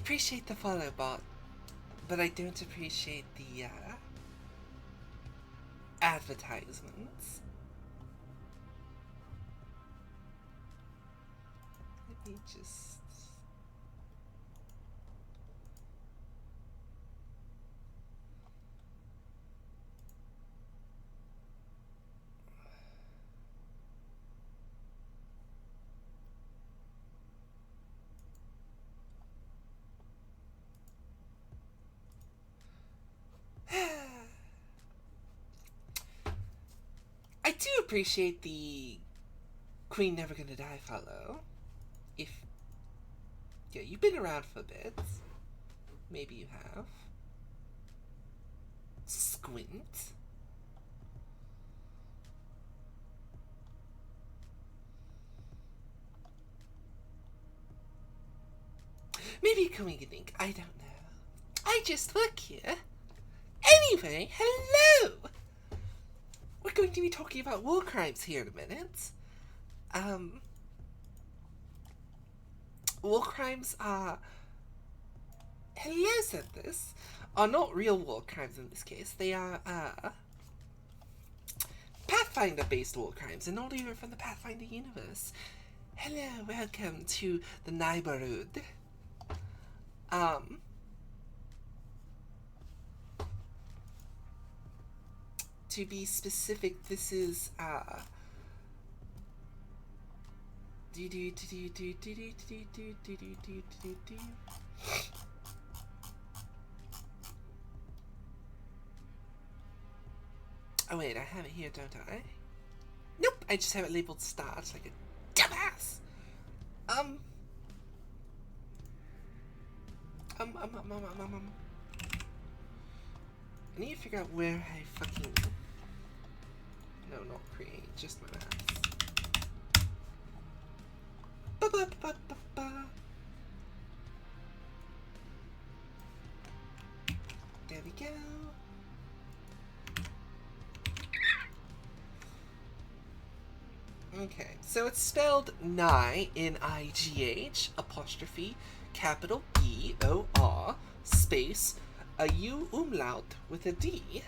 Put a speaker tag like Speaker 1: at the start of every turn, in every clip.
Speaker 1: appreciate the follow bot, but I don't appreciate the advertisements. Let me just... I do appreciate the Queen Never Gonna Die follow. If... yeah, you've been around for a bit. Maybe you have. Squint. Maybe a coincidence, I don't know. I just work here. Anyway, hello! We're going to be talking about war crimes here in a minute. War crimes are... hello said this. Are not real war crimes in this case. They are, Pathfinder-based war crimes, and not even from the Pathfinder universe. Hello, welcome to the neighborhood. To be specific, this is, oh wait, I have it here, don't I? Nope, I just have it labeled start, like a dumbass! I need to figure out where I fucking... no, not create, just my maps. There we go. Okay, so it's spelled Nigh, N-I-G-H, apostrophe, capital B-O-R, space, a U umlaut with a D.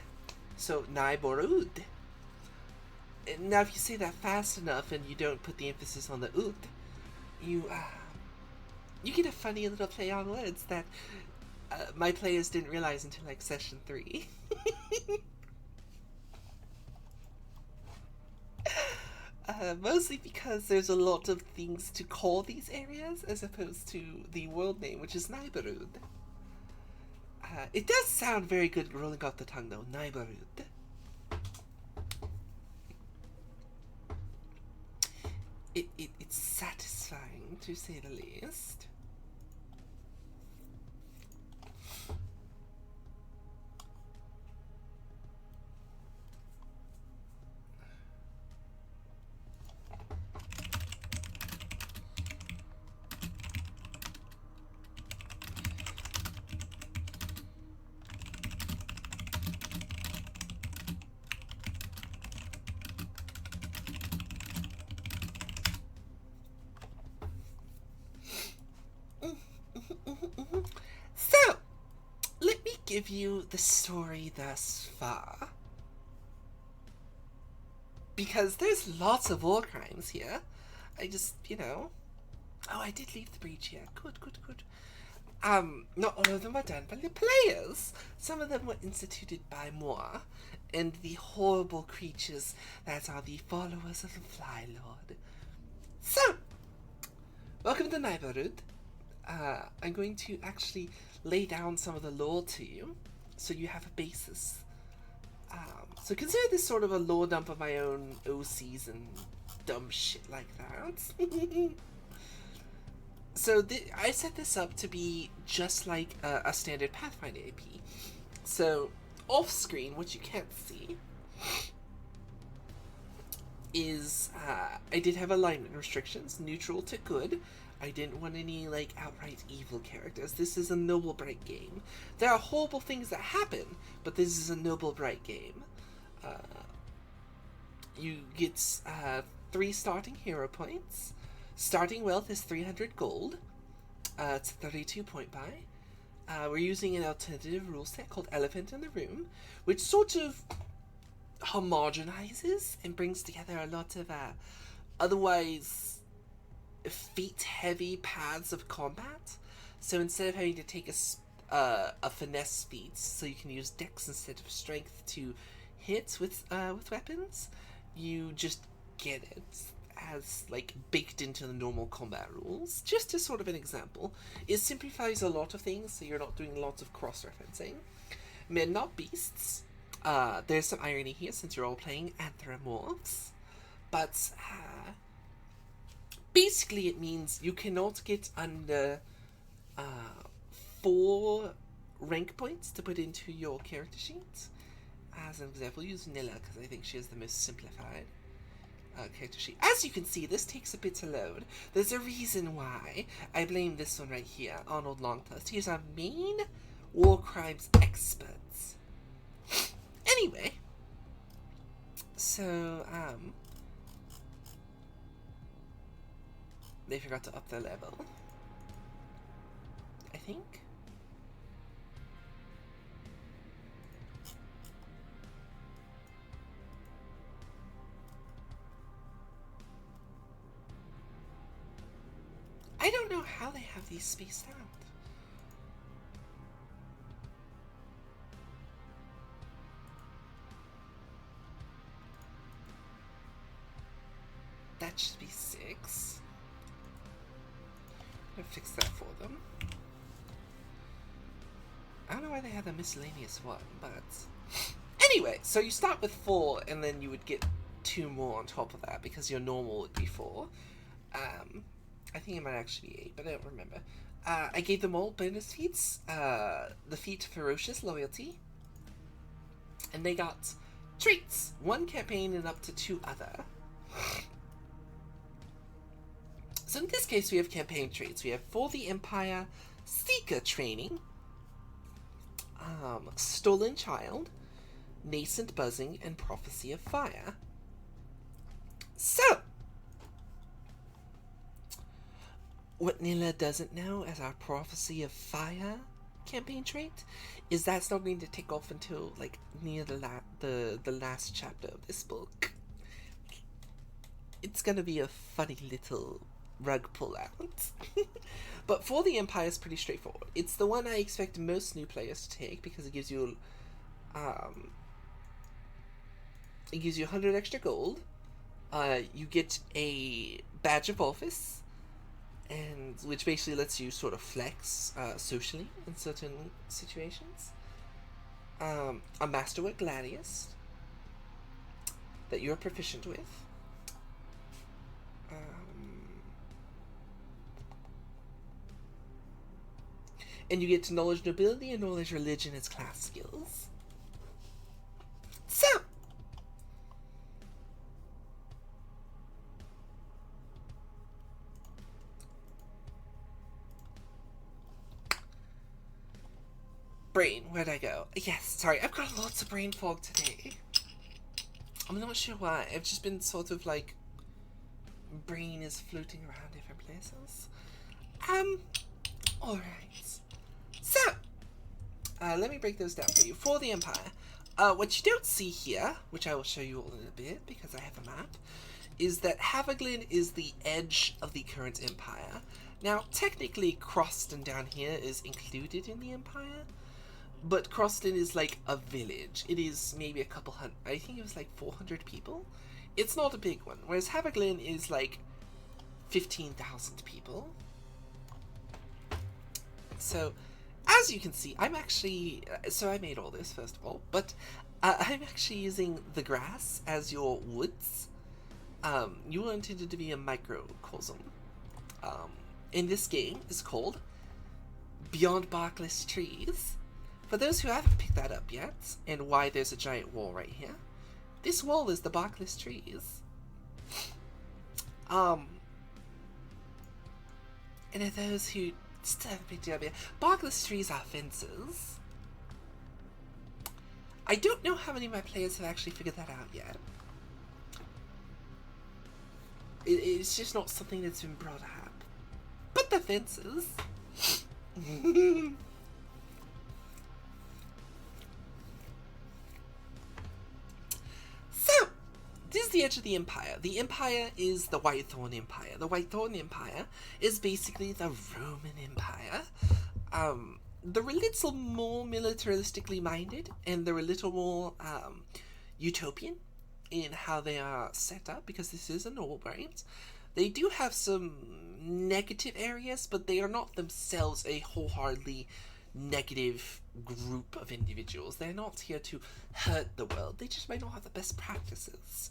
Speaker 1: So, Neighborhood. Now, if you say that fast enough and you don't put the emphasis on the ut, you get a funny little play on words that my players didn't realize until, like, session 3. Mostly because there's a lot of things to call these areas as opposed to the world name, which is Neighborhood. It does sound very good rolling off the tongue, though. Neighborhood. It's satisfying, to say the least. So, let me give you the story thus far. Because there's lots of war crimes here. I just, you know... oh, I did leave the breach here. Good. Not all of them were done by the players. Some of them were instituted by moi, and the horrible creatures that are the followers of the Fly Lord. So, welcome to Neighborhood. I'm going to actually lay down some of the lore to you, so you have a basis. So consider this sort of a lore dump of my own OCs and dumb shit like that. So I set this up to be just like a standard Pathfinder AP. So off screen, what you can't see is I did have alignment restrictions, neutral to good. I didn't want any, like, outright evil characters. This is a noble, bright game. There are horrible things that happen, but this is a noble, bright game. You get 3 starting hero points. Starting wealth is 300 gold. It's a 32 point buy. We're using an alternative rule set called Elephant in the Room, which sort of homogenizes and brings together a lot of otherwise feat-heavy paths of combat. So instead of having to take a finesse feat, so you can use dex instead of strength to hit with weapons, you just get it as like baked into the normal combat rules. Just as sort of an example, it simplifies a lot of things, so you're not doing lots of cross-referencing. Men, not beasts. There's some irony here since you're all playing anthropomorphs, but basically it means you cannot get under 4 rank points to put into your character sheet. As an example, use Nilla because I think she is the most simplified character sheet. As you can see, this takes a bit to load. There's a reason why. I blame this one right here, Arnold Longtooth. He's our main war crimes expert. Anyway, so they forgot to up the level, I think. I don't know how they have these spaced out. That should be 6. I'm gonna fix that for them. I don't know why they have a miscellaneous one, but anyway, so you start with 4 and then you would get 2 more on top of that because your normal would be 4. I think it might actually be 8, but I don't remember. I gave them all bonus feats. The feat Ferocious Loyalty. And they got traits. 1 campaign and up to 2 other. So in this case, we have campaign traits. We have For the Empire, Seeker Training, Stolen Child, Nascent Buzzing, and Prophecy of Fire. So, what Nilla doesn't know as our Prophecy of Fire campaign trait is that's not going to take off until like near the last chapter of this book. It's gonna be a funny little rug pull out. But For the Empire is pretty straightforward. It's the one I expect most new players to take because it gives you 100 extra gold. You get a badge of office, and which basically lets you sort of flex socially in certain situations. A Masterwork Gladius that you're proficient with. And you get Knowledge Nobility and Knowledge Religion as class skills. So, brain, where'd I go? Yes, sorry, I've got lots of brain fog today. I'm not sure why. I've just been sort of like, brain is floating around different places. Alright. So, let me break those down for you. For the Empire, what you don't see here, which I will show you all in a bit because I have a map, is that Haviglin is the edge of the current Empire. Now, technically, Croston down here is included in the Empire, but Croston is like a village. It is maybe a couple hundred, I think it was like 400 people. It's not a big one, whereas Haviglin is like 15,000 people. So, as you can see, I'm actually, so I made all this first of all, but I'm actually using the grass as your woods. You are intended to be a microcosm. In this game is called Beyond Barkless Trees. For those who haven't picked that up yet, and why there's a giant wall right here, this wall is the Barkless Trees. And for those who still haven't picked it up yet, Barkless Trees are fences. I don't know how many of my players have actually figured that out yet. It's just not something that's been brought up. But the fences. So, this is the edge of the Empire. The Empire is the Whitethorn Empire. The Whitethorn Empire is basically the Roman Empire. They're a little more militaristically minded, and they're a little more utopian in how they are set up, because this is a noble brains. They do have some negative areas, but they are not themselves a wholeheartedly negative group of individuals. They're not here to hurt the world. They just might not have the best practices.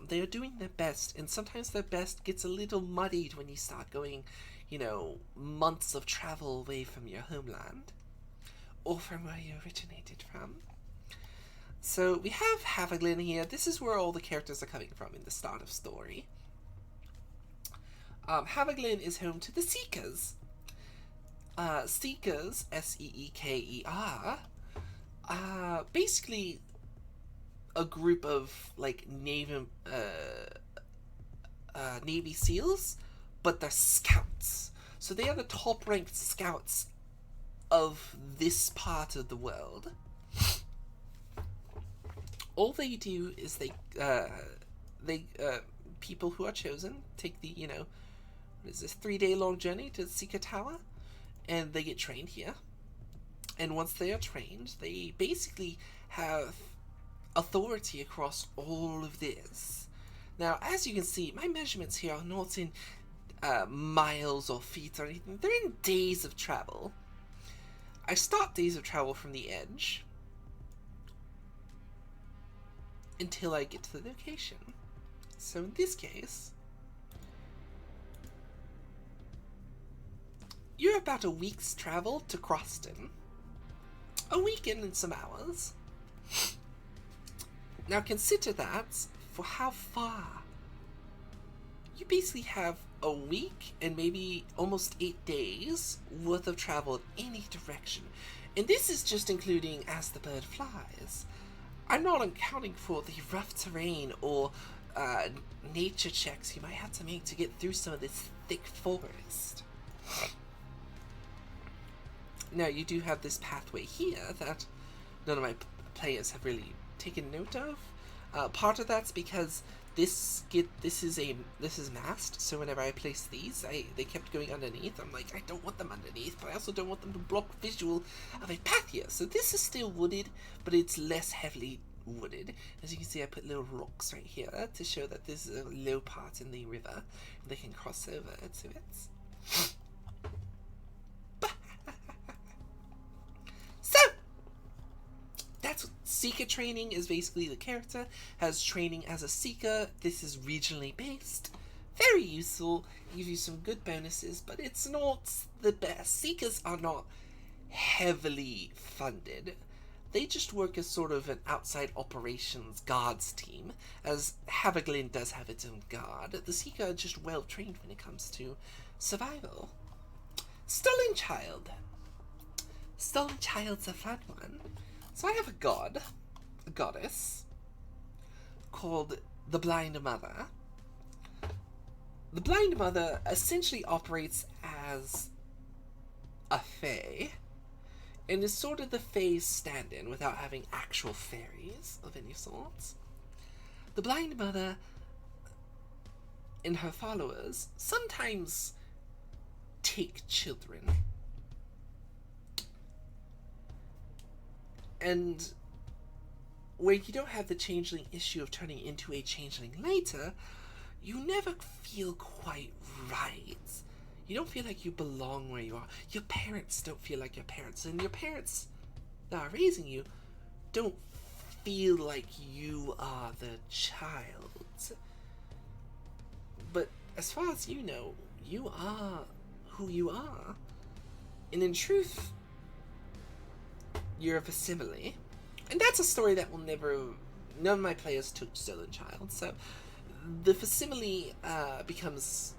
Speaker 1: They are doing their best, and sometimes their best gets a little muddied when you start going, months of travel away from your homeland, or from where you originated from. So we have Haviglin here. This is where all the characters are coming from in the start of story. Haviglin is home to the Seekers. Seekers, Seeker, basically a group of Navy SEALs, but they're scouts. So they are the top-ranked scouts of this part of the world. All they do is people who are chosen take the, 3-day-long journey to the Seeker Tower, and they get trained here. And once they are trained, they basically have authority across all of this. Now, as you can see, my measurements here are not in miles or feet or anything. They're in days of travel. I start days of travel from the edge until I get to the location. So in this case, you're about a week's travel to Croston. A weekend and some hours. Now consider that for how far. You basically have a week and maybe almost 8 days worth of travel in any direction. And this is just including as the bird flies. I'm not accounting for the rough terrain or nature checks you might have to make to get through some of this thick forest. Now, you do have this pathway here that none of my players have really taken note of. Part of that's because this is masked, so whenever I place these, they kept going underneath. I'm like, I don't want them underneath, but I also don't want them to block visual of a path here. So this is still wooded, but it's less heavily wooded. As you can see, I put little rocks right here to show that this is a low part in the river, and they can cross over to it. So, that's what Seeker training is. Basically, the character has training as a Seeker. This is regionally based. Very useful. Gives you some good bonuses, but it's not the best. Seekers are not heavily funded. They just work as sort of an outside operations guards team, as Haviglin does have its own guard. The Seeker are just well trained when it comes to survival. Stolen Child. Stolen Child's a fun one. So I have a goddess, called the Blind Mother. The Blind Mother essentially operates as a fae, and is sort of the fae's stand-in without having actual fairies of any sorts. The Blind Mother and her followers sometimes take children. And where you don't have the changeling issue of turning into a changeling later, you never feel quite right. You don't feel like you belong where you are. Your parents don't feel like your parents. And your parents that are raising you don't feel like you are the child. But as far as you know, you are who you are. And in truth, you're a facsimile. And that's a story that will never... None of my players took Stolen Child, so the facsimile becomes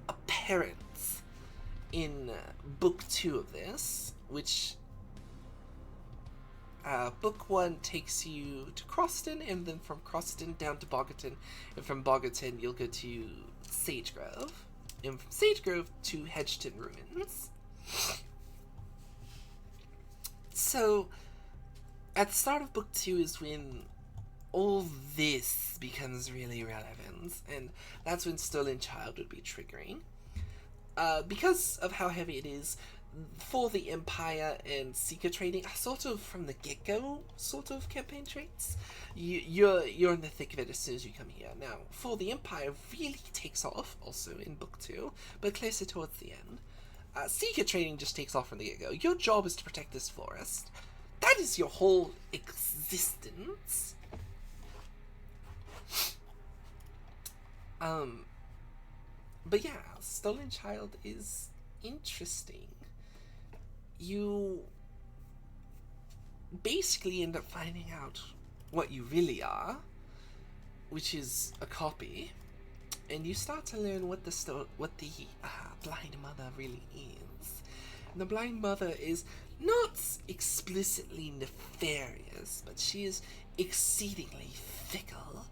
Speaker 1: apparent in book 2 of this, which book 1 takes you to Croston, and then from Croston down to Boggerton, and from Boggerton you'll go to Sagegrove, and from Sagegrove to Hedgeton Ruins. So, at the start of book 2 is when all this becomes really relevant, and that's when Stolen Child would be triggering. Because of how heavy it is, for the Empire and Seeker trading are sort of from the get-go sort of campaign traits. You're in the thick of it as soon as you come here. Now, for the Empire really takes off also in book 2, but closer towards the end. Seeker trading just takes off from the get-go. Your job is to protect this forest. That is your whole existence. But yeah, Stolen Child is interesting. You basically end up finding out what you really are, which is a copy, and you start to learn what the blind mother really is. And the blind mother is not explicitly nefarious, but she is exceedingly fickle.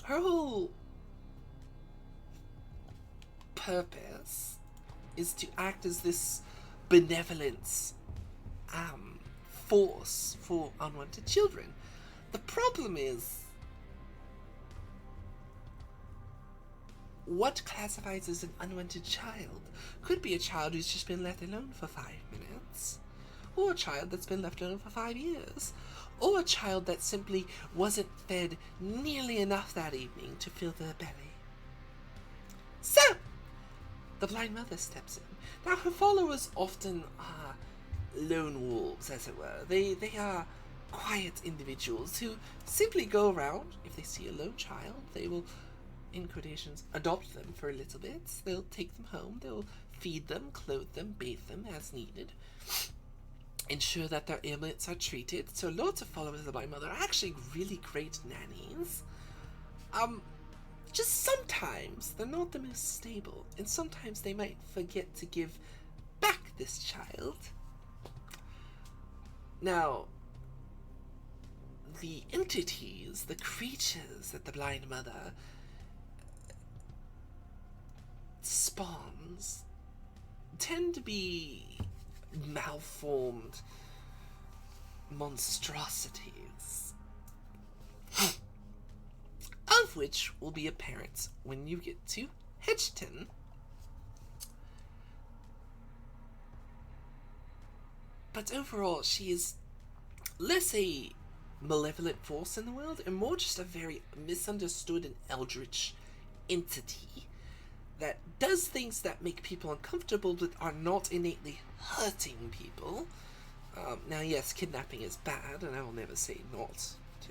Speaker 1: Her whole purpose is to act as this benevolence force for unwanted children. The problem is, what classifies as an unwanted child could be a child who's just been left alone for 5 minutes, or a child that's been left alone for 5 years, or a child that simply wasn't fed nearly enough that evening to fill their belly. So, the blind mother steps in. Now, her followers often are lone wolves, as it were. They are quiet individuals who simply go around. If they see a lone child, they will, in quotations, adopt them for a little bit. They'll take them home. They'll feed them, clothe them, bathe them as needed. Ensure that their ailments are treated. So lots of followers of the blind mother are actually really great nannies. Just sometimes they're not the most stable, and sometimes they might forget to give back this child. Now, the entities, the creatures that the blind mother spawns tend to be malformed monstrosities. Of which will be apparent when you get to Hedgeton. But overall, she is less a malevolent force in the world and more just a very misunderstood and eldritch entity that does things that make people uncomfortable but are not innately hurting people. Now, yes, kidnapping is bad, and I will never say not to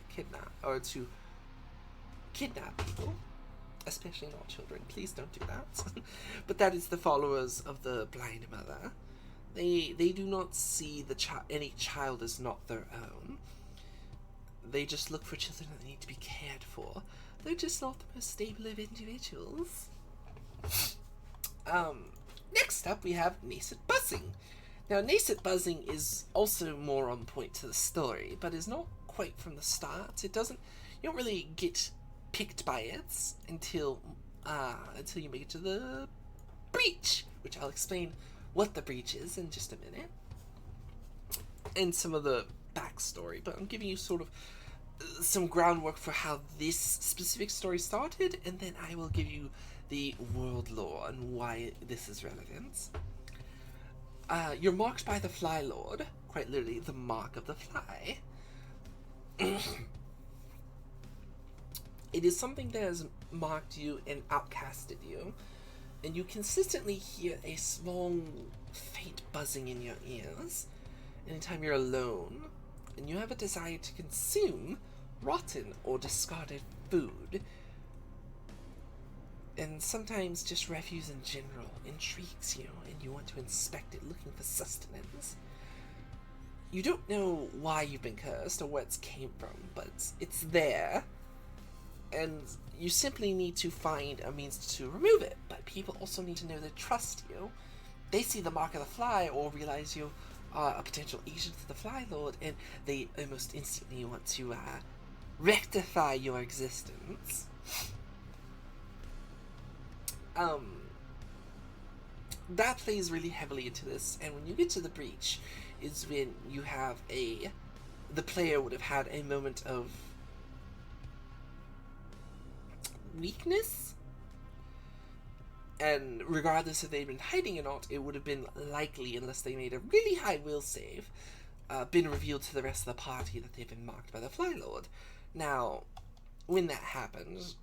Speaker 1: kidnap people, especially not children. Please don't do that. But that is the followers of the blind mother. They do not see any child as not their own. They just look for children that need to be cared for. They're just not the most stable of individuals. Next up we have nascent buzzing. Now, nascent buzzing is also more on point to the story, but is not quite from the start. You don't really get picked by it until you make it to the breach, which I'll explain what the breach is in just a minute, and some of the backstory, but I'm giving you sort of some groundwork for how this specific story started, and then I will give you the world lore and why this is relevant. You're marked by the Fly Lord, quite literally the mark of the fly. It is something that has marked you and outcasted you, and you consistently hear a small, faint buzzing in your ears anytime you're alone, and you have a desire to consume rotten or discarded food. And sometimes just refuse in general intrigues you, and you want to inspect it looking for sustenance. You don't know why you've been cursed or where it came from, but it's there, and you simply need to find a means to remove it. But people also need to know they trust you. They see the mark of the fly or realize you are a potential agent of the Fly Lord, and they almost instantly want to rectify your existence. that plays really heavily into this. And when you get to the breach, is when you have the player would have had a moment of weakness, and regardless if they'd been hiding or not, it would have been likely, unless they made a really high will save, been revealed to the rest of the party that they've been marked by the Fly Lord. Now, when that happened,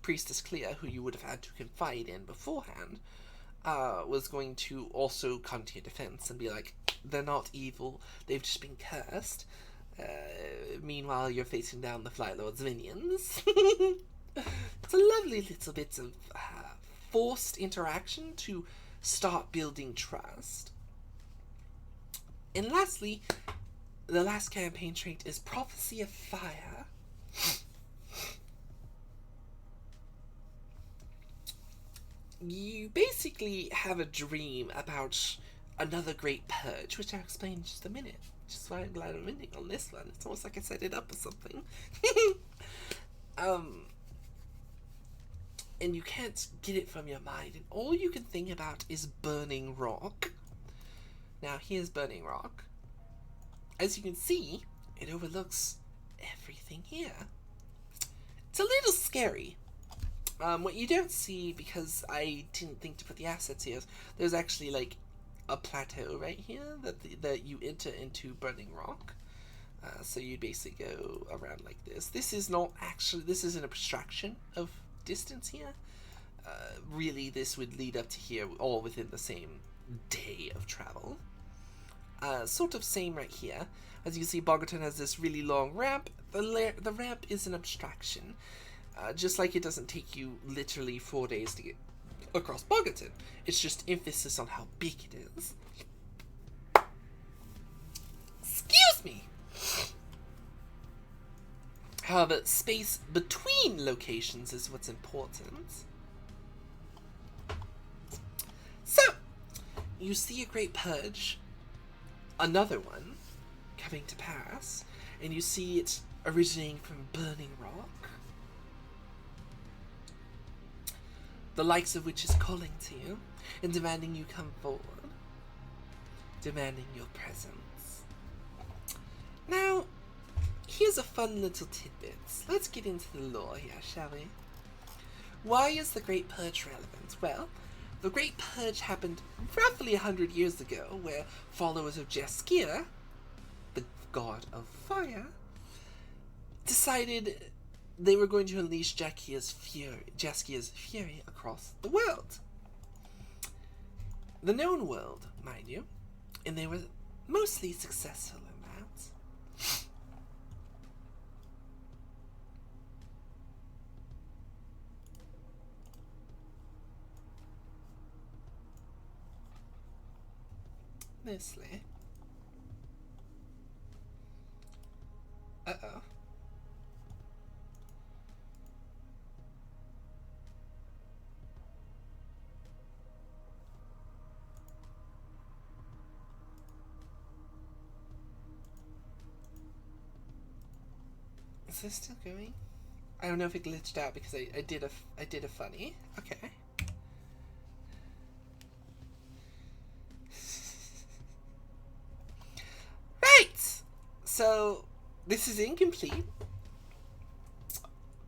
Speaker 1: Priestess Clea, who you would have had to confide in beforehand, was going to also come to your defense and be like, they're not evil, they've just been cursed. Meanwhile, you're facing down the Fly Lord's minions. It's a lovely little bit of forced interaction to start building trust. And lastly, the last campaign trait is Prophecy of Fire. You basically have a dream about another great purge, which I'll explain in just a minute. Which is why I'm glad I'm ending on this one. It's almost like I set it up or something. And you can't get it from your mind, and all you can think about is Burning Rock. Now, here's Burning Rock. As you can see, it overlooks everything here. It's a little scary. What you don't see, because I didn't think to put the assets here, there's actually like a plateau right here that you enter into Burning Rock. So you basically go around like this. This is an abstraction of distance here. Really, this would lead up to here all within the same day of travel. Sort of same right here. As you can see, Bogarton has this really long ramp. The ramp is an abstraction. Just like it doesn't take you literally 4 days to get across Bogarton. It's just emphasis on how big it is. Excuse me! However, space between locations is what's important. So, you see a great purge, another one, coming to pass, and you see it originating from Burning Rock, the likes of which is calling to you and demanding you come forward, demanding your presence. Now, here's a fun little tidbit. Let's get into the lore here, shall we? Why is the Great Purge relevant? Well, the Great Purge happened roughly 100 years ago, where followers of Jaskier, the god of fire, decided they were going to unleash Jaskier's fury across the world. The known world, mind you, and they were mostly successful in that. Mostly. Uh-oh. Is this still going? I don't know if it glitched out because I did a funny. Okay. Right. So this is incomplete.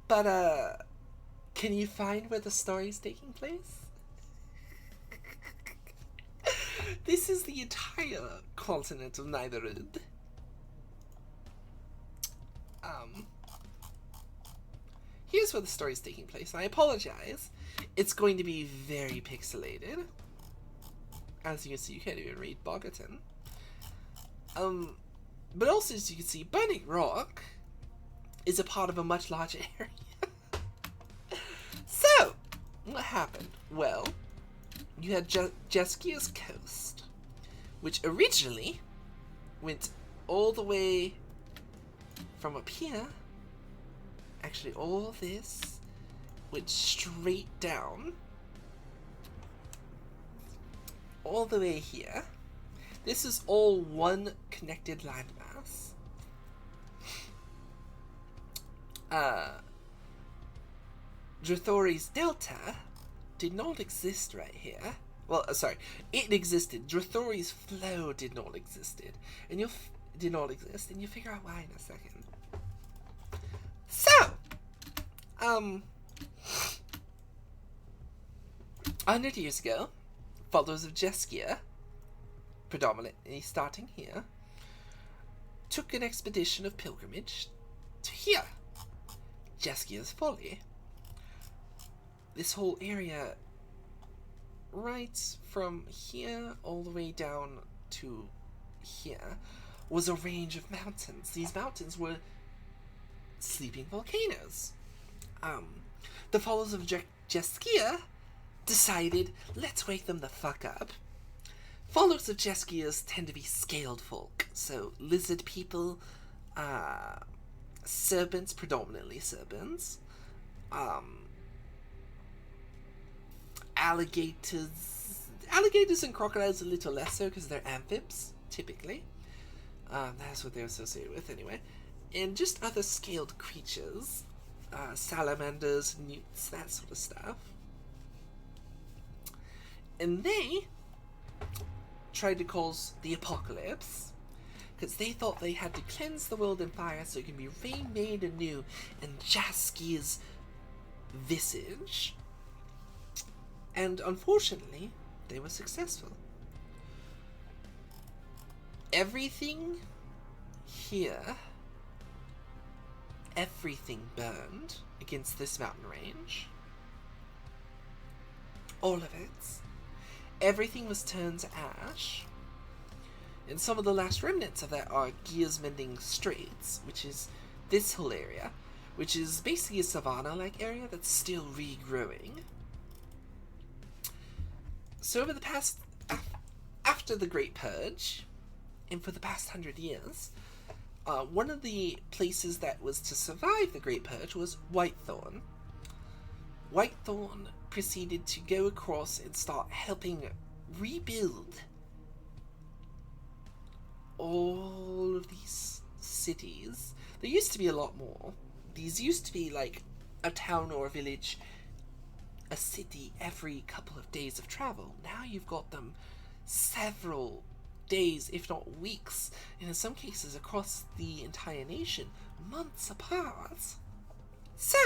Speaker 1: But can you find where the story's taking place? This is the entire continent of Nidorid. Here's where the story's taking place. I apologize. It's going to be very pixelated. As you can see, you can't even read Bogarton. But also, as you can see, Burning Rock is a part of a much larger area. So, what happened? Well, you had Jaskier's coast, which originally went all the way from up here. Actually, all this went straight down all the way here. This is all one connected landmass. Drathori's Delta did not exist right here, Well, sorry, it existed. Drathori's flow did not existed, and did not exist, and you'll figure out why in a second. So, 100 years ago, followers of Jeskia, predominantly starting here, took an expedition of pilgrimage to here, Jeskia's Folly. This whole area, right from here all the way down to here, was a range of mountains. These mountains were sleeping volcanoes. The followers of Jeskia decided, let's wake them the fuck up. Followers of Jeskias tend to be scaled folk, so lizard people, serpents, predominantly serpents, alligators and crocodiles a little less so because they're amphibs, typically. That's what they're associated with anyway. And just other scaled creatures, salamanders, newts, that sort of stuff. And they tried to cause the apocalypse because they thought they had to cleanse the world in fire so it can be remade anew in Jaskia's visage. And unfortunately, they were successful. Everything here, everything burned against this mountain range. All of it. Everything was turned to ash. And some of the last remnants of that are Gears Mending Straits, which is this whole area, which is basically a savanna-like area that's still regrowing. So over the past, after the Great Purge, and for the past 100 years, one of the places that was to survive the Great Purge was Whitethorn. Whitethorn proceeded to go across and start helping rebuild all of these cities. There used to be a lot more. These used to be like a town or a village, a city every couple of days of travel. Now you've got them several days, if not weeks, and in some cases across the entire nation, months apart. So,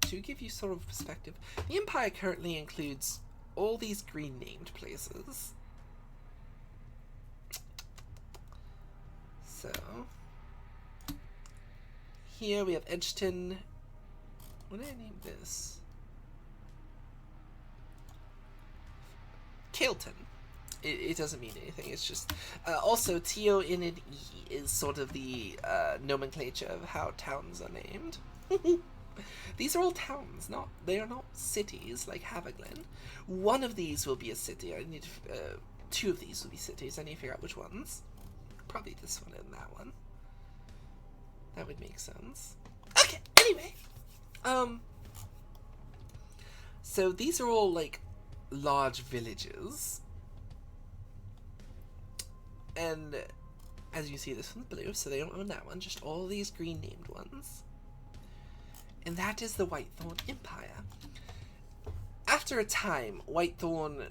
Speaker 1: to give you sort of perspective, the Empire currently includes all these green named places. So, here we have Edgeton. What did I name this? Kailton. It doesn't mean anything, it's just... also, Tio in and E is sort of the nomenclature of how towns are named. These are all towns, they are not cities like Haviglin. One of these will be a city. I need to, two of these will be cities. I need to figure out which ones. Probably this one and that one. That would make sense. Okay, anyway. So these are all like large villages. And as you see this from the blue, so they don't own that one, just all these green named ones. And that is the Whitethorn Empire. After a time, Whitethorn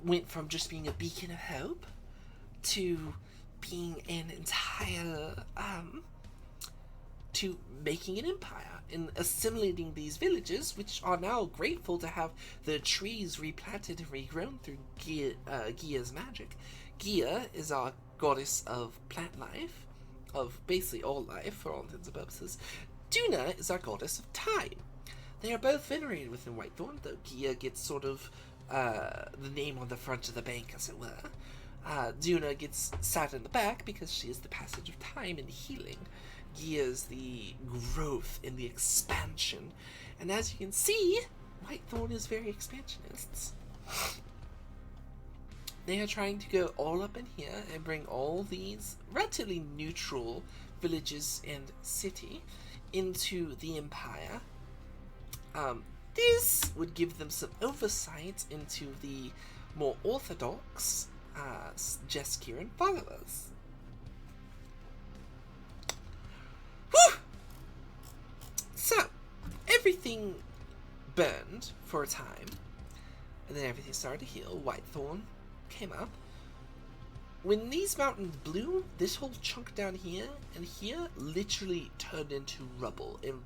Speaker 1: went from just being a beacon of hope to being an entire, to making an empire and assimilating these villages, which are now grateful to have the trees replanted and regrown through Gia's magic. Gia is our goddess of plant life, of basically all life for all intents and purposes. Duna is our goddess of time. They are both venerated within Whitethorn, though Gia gets sort of the name on the front of the bank, as it were. Duna gets sat in the back because she is the passage of time and healing. Gia is the growth and the expansion. And as you can see, Whitethorn is very expansionist. They are trying to go all up in here and bring all these relatively neutral villages and city into the Empire. This would give them some oversight into the more orthodox Jeskiran followers. Whew! So, everything burned for a time, and then everything started to heal. Whitethorn came up. When these mountains blew, this whole chunk down here and here literally turned into rubble and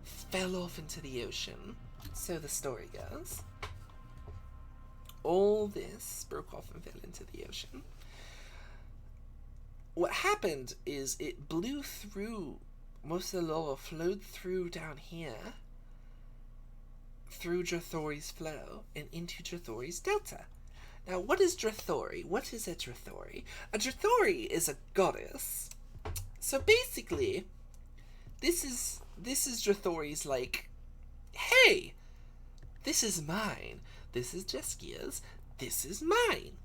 Speaker 1: fell off into the ocean. So the story goes, all this broke off and fell into the ocean. What happened is it blew through, most of the lava flowed through down here, through Drathori's flow, and into Drathori's delta. Now, what is Drathori? What is a Drathori? A Drathori is a goddess. So basically, this is Drathori's like, hey, this is mine. This is Jeskia's. This is mine.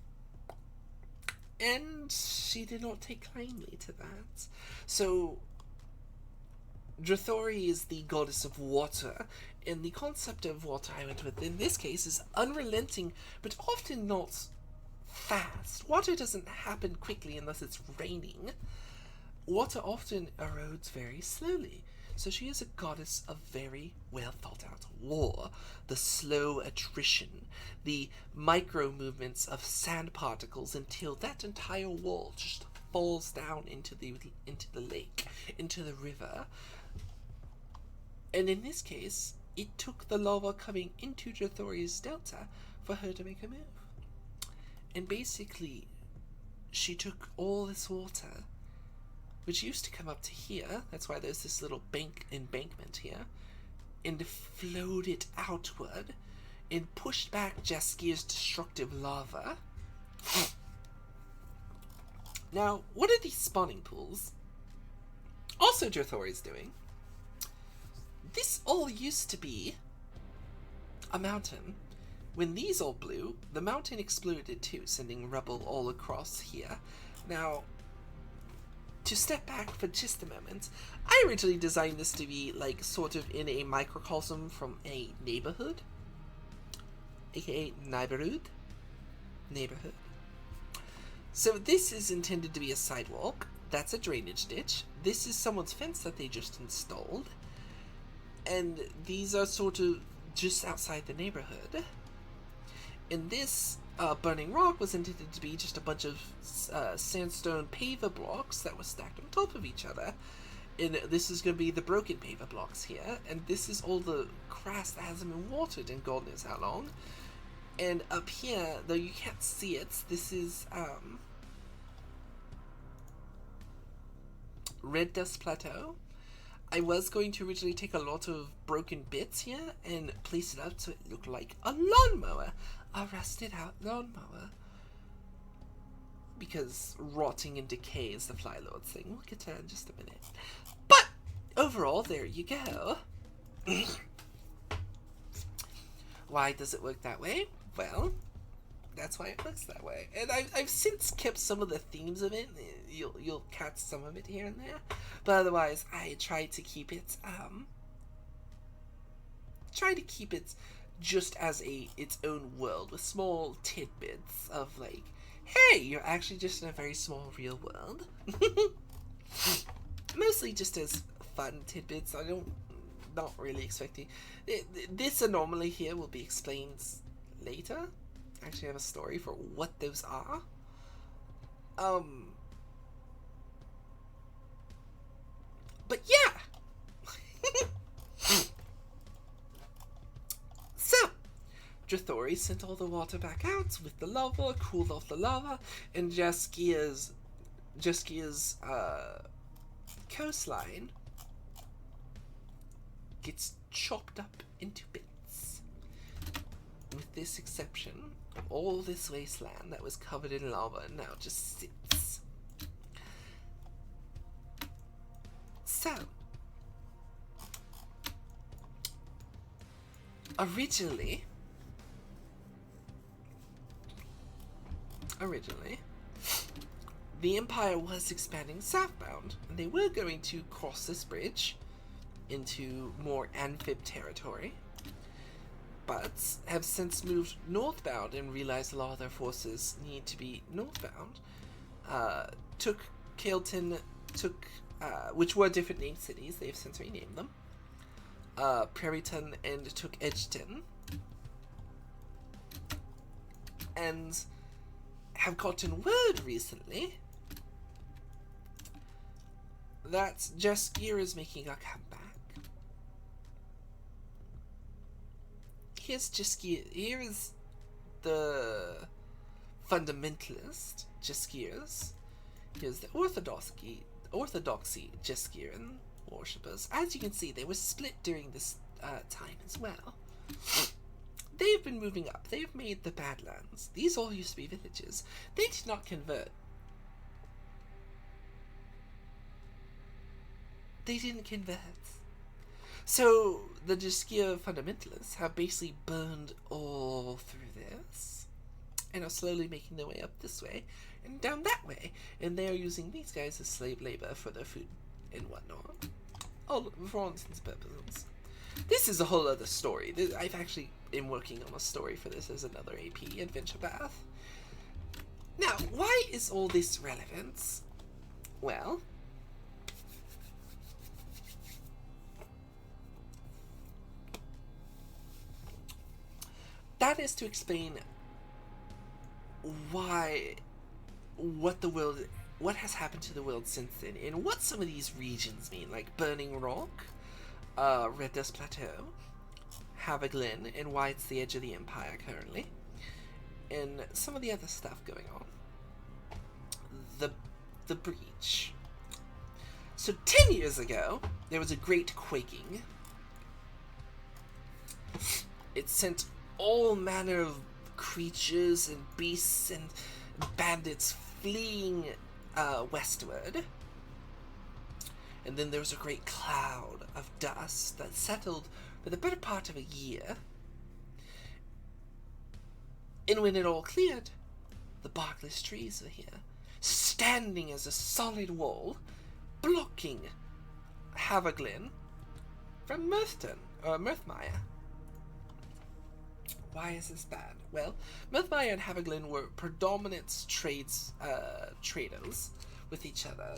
Speaker 1: And she did not take kindly to that. So Drathori is the goddess of water, and the concept of water I went with in this case is unrelenting, but often not fast. Water doesn't happen quickly unless it's raining. Water often erodes very slowly. So she is a goddess of very well thought out war, the slow attrition, the micro movements of sand particles until that entire wall just falls down into the lake, into the river. And in this case, it took the lava coming into Drathori's delta for her to make a move. And basically, she took all this water, which used to come up to here, that's why there's this little embankment here, and flowed it outward, and pushed back Jaskia's destructive lava. Now, what are these spawning pools? Also Drathori's doing. This all used to be a mountain. When these all blew, the mountain exploded too, sending rubble all across here. Now, to step back for just a moment, I originally designed this to be like sort of in a microcosm from a neighborhood, aka neighborhood. So this is intended to be a sidewalk. That's a drainage ditch. This is someone's fence that they just installed. And these are sort of just outside the neighborhood. And this burning rock was intended to be just a bunch of sandstone paver blocks that were stacked on top of each other. And this is going to be the broken paver blocks here. And this is all the grass that hasn't been watered in God knows how long. And up here, though you can't see it, this is Red Dust Plateau. I was going to originally take a lot of broken bits here and place it up so it looked like a lawnmower. A rusted out lawnmower. Because rotting and decay is the Fly Lord's thing. We'll get to that in just a minute. But overall, there you go. Why does it work that way? Well, that's why it looks that way. And I've since kept some of the themes of it. You'll catch some of it here and there. But otherwise, I tried to keep it, just as its own world with small tidbits of like, hey, you're actually just in a very small real world. Mostly just as fun tidbits. Not really expecting. This anomaly here will be explained later. I actually have a story for what those are. But yeah! So, Drathori sent all the water back out with the lava, cooled off the lava, and Jaskia's coastline gets chopped up into bits. With this exception, all this wasteland that was covered in lava now just sits. So, originally, the Empire was expanding southbound, and they were going to cross this bridge into more Amphib territory, but have since moved northbound and realized a lot of their forces need to be northbound. Took Kael'ton, which were different named cities, they've since renamed them. Prairieton and took Edgeton, and have gotten word recently that Jaskier is making a comeback. Here's Jaskier. Here is the fundamentalist Jaskiers. Here's the orthodoxy Jaskiran worshippers. As you can see, they were split during this time as well. They've been moving up. They've made the Badlands. These all used to be villages. They did not convert. They didn't convert. So the Jaskier fundamentalists have basically burned all through this and are slowly making their way up this way and down that way. And they are using these guys as slave labor for their food and whatnot. All for all intents and purposes. This is a whole other story. I've actually am working on a story for this as another AP, Adventure Path. Now, why is all this relevant? Well, that is to explain what has happened to the world since then, and what some of these regions mean, like Burning Rock, Red Dust Plateau, Havaglen, and why it's the edge of the Empire currently, and some of the other stuff going on. The Breach. So 10 years ago, there was a great quaking. It sent all manner of creatures and beasts and bandits fleeing westward. And then there was a great cloud of dust that settled for the better part of a year. And when it all cleared, the Barkless Trees were here, standing as a solid wall, blocking Havaglen from Mirthmire. Why is this bad? Well, Mirthmire and Havaglen were predominant traders with each other.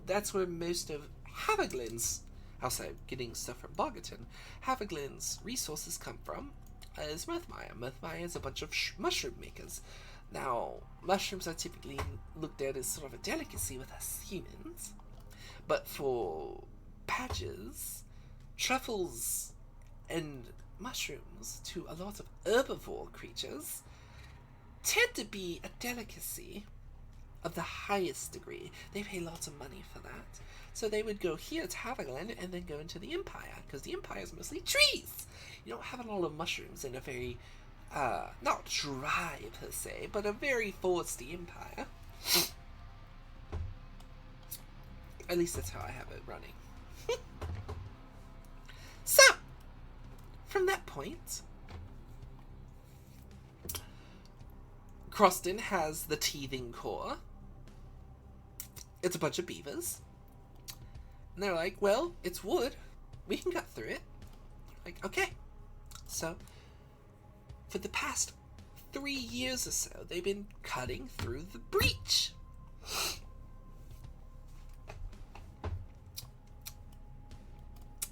Speaker 1: That's where most of Havaglen's, outside getting stuff from Bogaton, Havaglen's resources come from, is Mirthmire. Mirthmire is a bunch of mushroom makers. Now, mushrooms are typically looked at as sort of a delicacy with us humans, but for badgers, truffles, and mushrooms to a lot of herbivore creatures tend to be a delicacy of the highest degree. They pay lots of money for that. So they would go here to Havaglen and then go into the Empire, because the Empire is mostly trees. You don't have a lot of mushrooms in a very, not dry per se, but a very foresty Empire. At least that's how I have it running. So, from that point, Croston has the teething core. It's a bunch of beavers. And they're like, well, it's wood. We can cut through it. Like, okay. So, for the past 3 years or so, they've been cutting through the breach.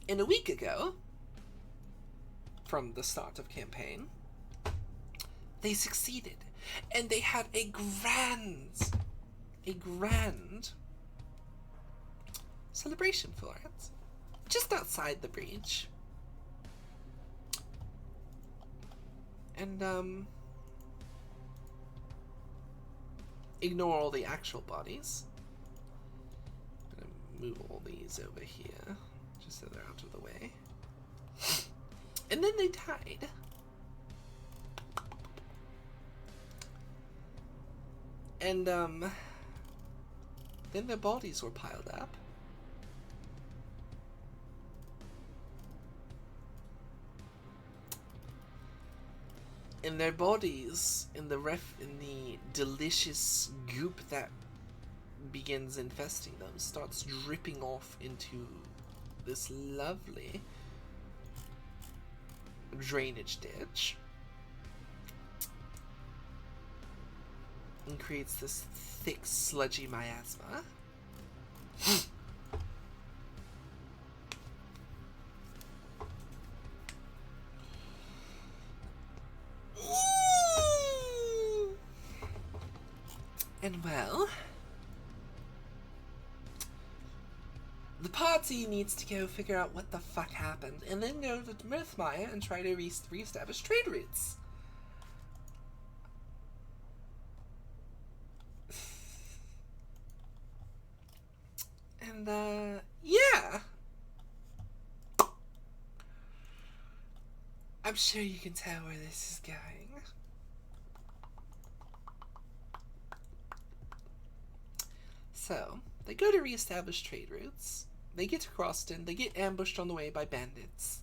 Speaker 1: And a week ago, from the start of campaign, they succeeded. And they had a grand celebration for it, just outside the breach. And, ignore all the actual bodies. I'm gonna move all these over here, just so they're out of the way. And then they died. And, then their bodies were piled up. And their bodies, in the delicious goop that begins infesting them, starts dripping off into this lovely drainage ditch. And creates this thick, sludgy miasma. And well, the party needs to go figure out what the fuck happened, and then go to Mirthmire and try to re-establish trade routes. And, yeah. I'm sure you can tell where this is going. So, they go to re-establish trade routes. They get to Croston. They get ambushed on the way by bandits.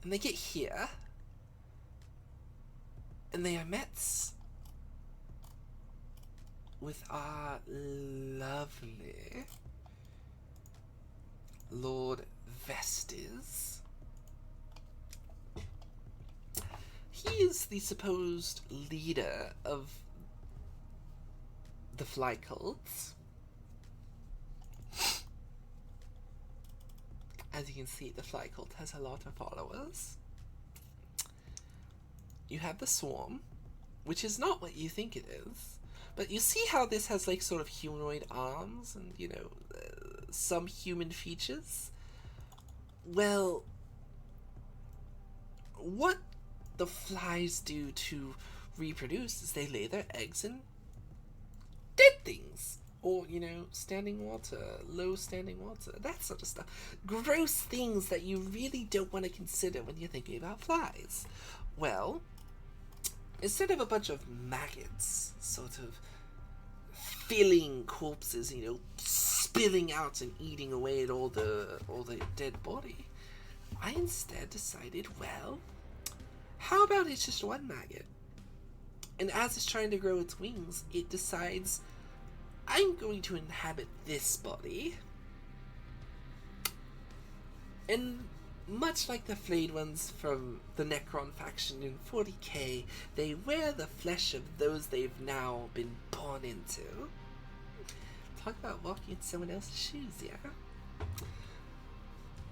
Speaker 1: And they get here. And they are met with our lovely Lord Vestes. He is the supposed leader of the fly cults. As you can see, the fly cult has a lot of followers. You have the swarm, which is not what you think it is. But you see how this has like sort of humanoid arms and, you know, some human features? Well, what the flies do to reproduce is they lay their eggs in dead things. Or, you know, standing water, low standing water, that sort of stuff. Gross things that you really don't want to consider when you're thinking about flies. Well, instead of a bunch of maggots sort of filling corpses, you know, spilling out and eating away at all the dead body, I instead decided, well, how about it's just one maggot? And as it's trying to grow its wings, it decides, I'm going to inhabit this body. And much like the flayed ones from the Necron faction in 40k, they wear the flesh of those they've now been born into. Talk about walking in someone else's shoes, yeah?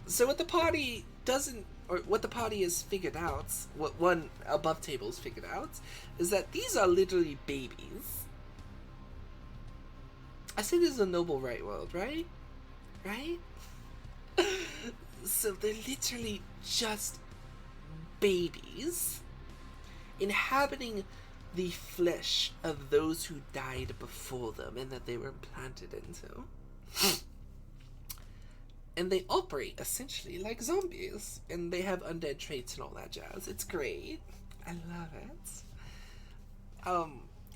Speaker 1: So what the party doesn't, or what the party has figured out, what one above tables figured out, is that these are literally babies. I say this is a noble right world, right? Right? So they're literally just babies inhabiting the flesh of those who died before them and that they were implanted into. And they operate essentially like zombies. And they have undead traits and all that jazz. It's great. I love it.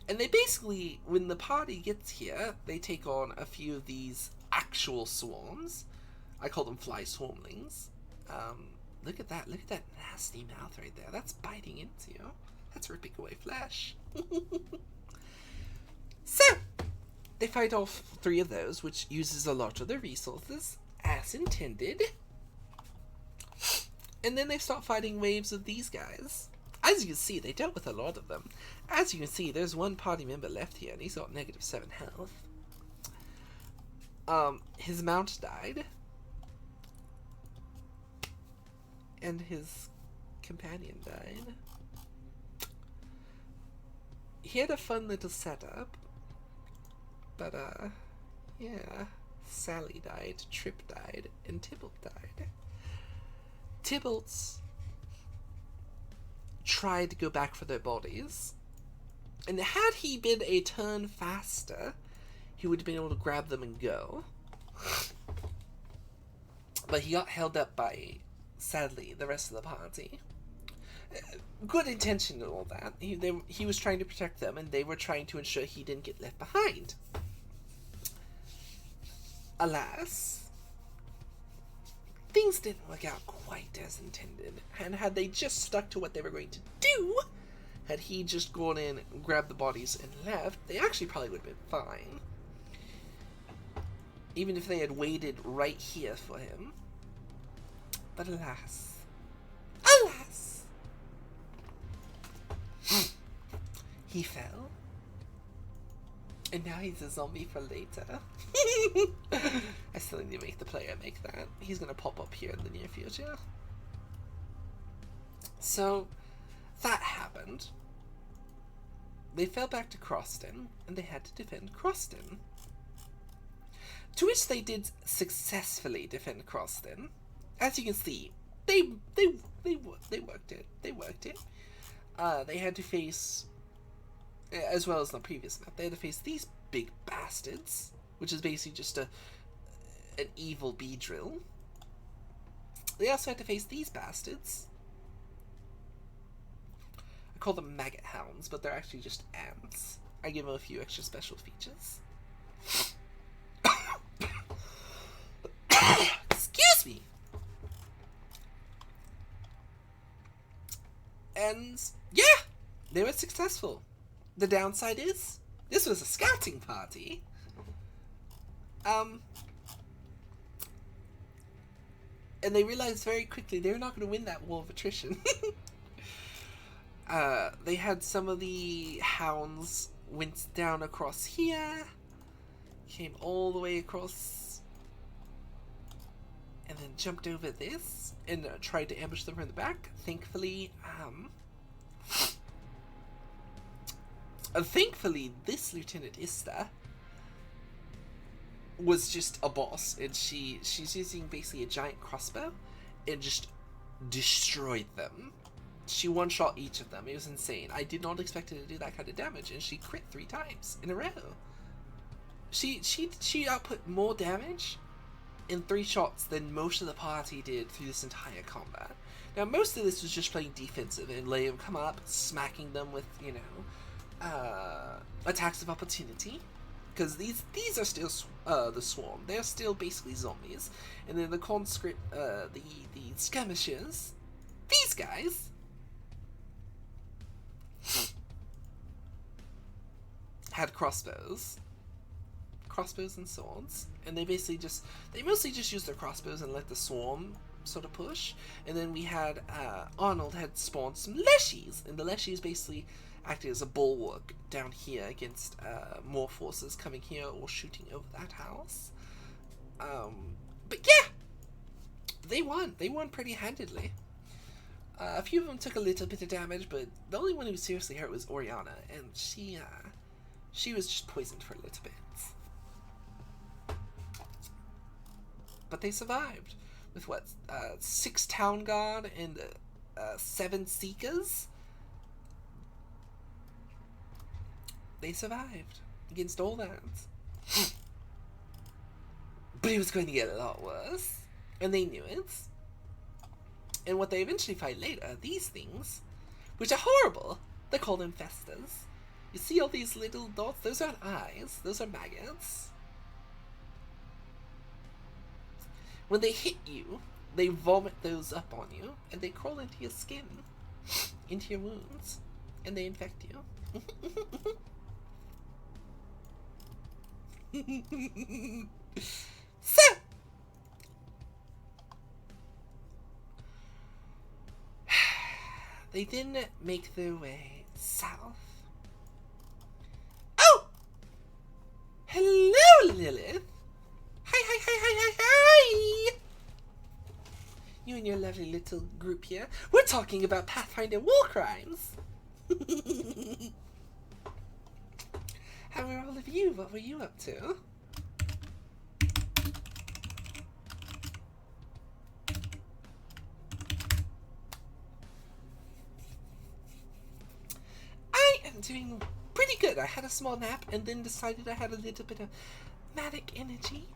Speaker 1: And they basically, when the party gets here, they take on a few of these actual swarms. I call them fly swarmlings. Look at that. Look at that nasty mouth right there. That's biting into you. That's ripping away flesh. So, they fight off 3 of those, which uses a lot of their resources, as intended. And then they start fighting waves of these guys. As you can see, they dealt with a lot of them. As you can see, there's one party member left here, and he's got -7 health. His mount died. And his companion died. He had a fun little setup. But, yeah. Sally died, Trip died, and Tybalt died. Tybalt's tried to go back for their bodies. And had he been a turn faster, he would have been able to grab them and go. But he got held up by, sadly, the rest of the party. Good intention and all that. He was trying to protect them, and they were trying to ensure he didn't get left behind. Alas, things didn't work out quite as intended, and had they just stuck to what they were going to do, had he just gone in, grabbed the bodies, and left, they actually probably would have been fine. Even if they had waited right here for him. But alas. Alas! He fell. And now he's a zombie for later. I still need to make the player make that. He's going to pop up here in the near future. So, that happened. they fell back to Croston, and they had to defend Croston. To which they did successfully defend Croston. As you can see, they worked it. They worked it. They had to face, as well as the previous map, they had to face these big bastards, which is basically just an evil bee drill. They also had to face these bastards. I call them maggot hounds, but they're actually just ants. I give them a few extra special features. Excuse me. And yeah, they were successful. The downside is, this was a scouting party. And they realized very quickly they were not going to win that war of attrition. They had some of the hounds went down across here, came all the way across, and then jumped over this and tried to ambush them from the back. Thankfully, this Lieutenant Ista was just a boss, and she's using basically a giant crossbow and just destroyed them. She one-shot each of them. It was insane. I did not expect her to do that kind of damage, and she crit 3 times in a row. She output more damage in 3 shots than most of the party did through this entire combat. Now, most of this was just playing defensive and letting them come up, smacking them with, you know, attacks of opportunity. Because these are still the Swarm. They're still basically zombies. And then the conscript, the skirmishers, these guys, had crossbows and swords, and they mostly just used their crossbows and let the Swarm sort of push. And then we had Arnold had spawned some leshies, and the leshies basically acted as a bulwark down here against more forces coming here or shooting over that house. But yeah, they won pretty handedly. A few of them took a little bit of damage, but the only one who was seriously hurt was Oriana, and she was just poisoned for a little bit. But they survived with what, 6 Town Guard and 7 Seekers. They survived against all that. But it was going to get a lot worse, and they knew it. And what they eventually fight later, these things, which are horrible, they're called infestors. You see all these little dots? Those aren't eyes, those are maggots. When they hit you, they vomit those up on you, and they crawl into your skin, into your wounds, and they infect you. So, they then make their way south. Oh! Hello, Lilith! Hi! You and your lovely little group here. We're talking about Pathfinder war crimes. How are all of you? What were you up to? I am doing pretty good. I had a small nap and then decided I had a little bit of manic energy,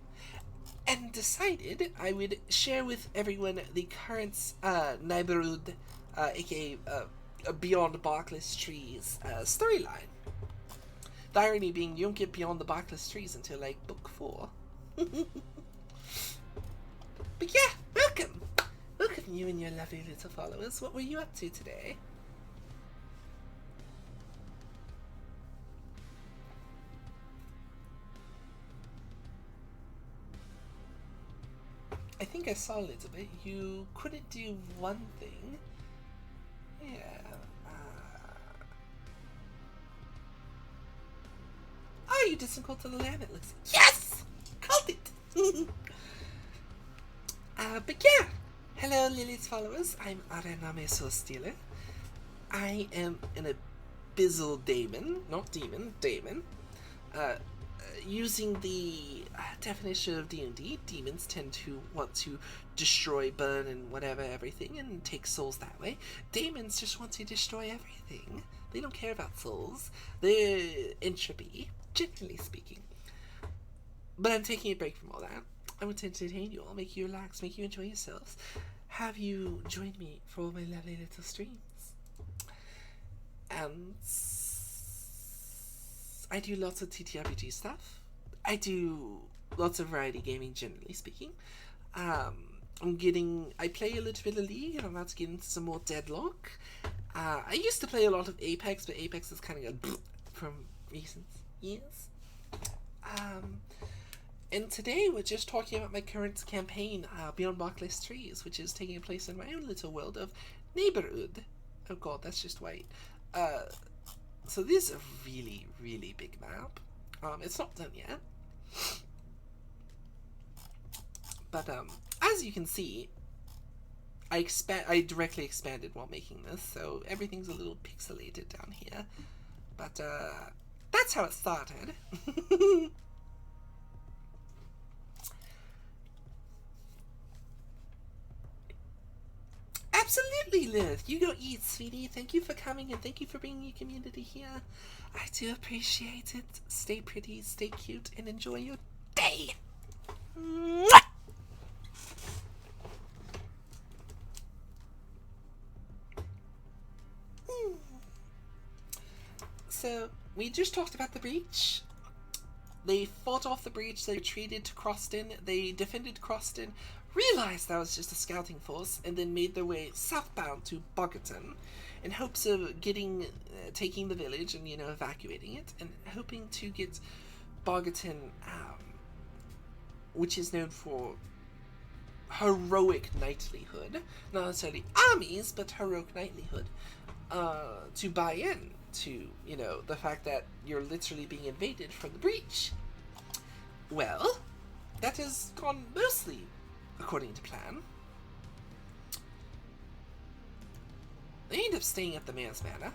Speaker 1: and decided I would share with everyone the current neighborhood, aka Beyond Barkless Trees storyline. The irony being, you don't get beyond the Barkless Trees until like book 4. But yeah, welcome you and your lovely little followers. What were you up to today? I think I saw a little bit. You couldn't do one thing. Yeah. Oh, you did some Cult of the Lamb, it looks like. Yes! Called it! But yeah. Hello, Lily's followers. I'm Arename Stealer. I am Bizzle Daemon, not Demon, Daemon. Using the definition of D&D, demons tend to want to destroy, burn, and whatever, everything, and take souls that way. Daemons just want to destroy everything. They don't care about souls. They're entropy, generally speaking. But I'm taking a break from all that. I want to entertain you all, make you relax, make you enjoy yourselves. Have you joined me for all my lovely little streams? And I do lots of TTRPG stuff. I do lots of variety gaming, generally speaking. I play a little bit of League, and I'm about to get into some more Deadlock. I used to play a lot of Apex, but Apex is kind of gone from recent years. And today we're just talking about my current campaign, Beyond Barkless Trees, which is taking place in my own little world of neighborhood. Oh god, that's just white. So this is a really, really big map. It's not done yet. But as you can see, I directly expanded while making this, so everything's a little pixelated down here. But that's how it started. Absolutely, Liv. You go eat, sweetie. Thank you for coming and thank you for bringing your community here. I do appreciate it. Stay pretty, stay cute, and enjoy your day. Mwah! So, we just talked about the breach. They fought off the breach, they retreated to Croston, they defended Croston, realized that was just a scouting force, and then made their way southbound to Bogerton in hopes of taking the village and, evacuating it, and hoping to get Bogerton, which is known for heroic knightlyhood, not necessarily armies, but heroic knightlyhood, to buy in to, the fact that you're literally being invaded from the breach. Well, that has gone mostly according to plan. They ended up staying at the Mayor's Manor.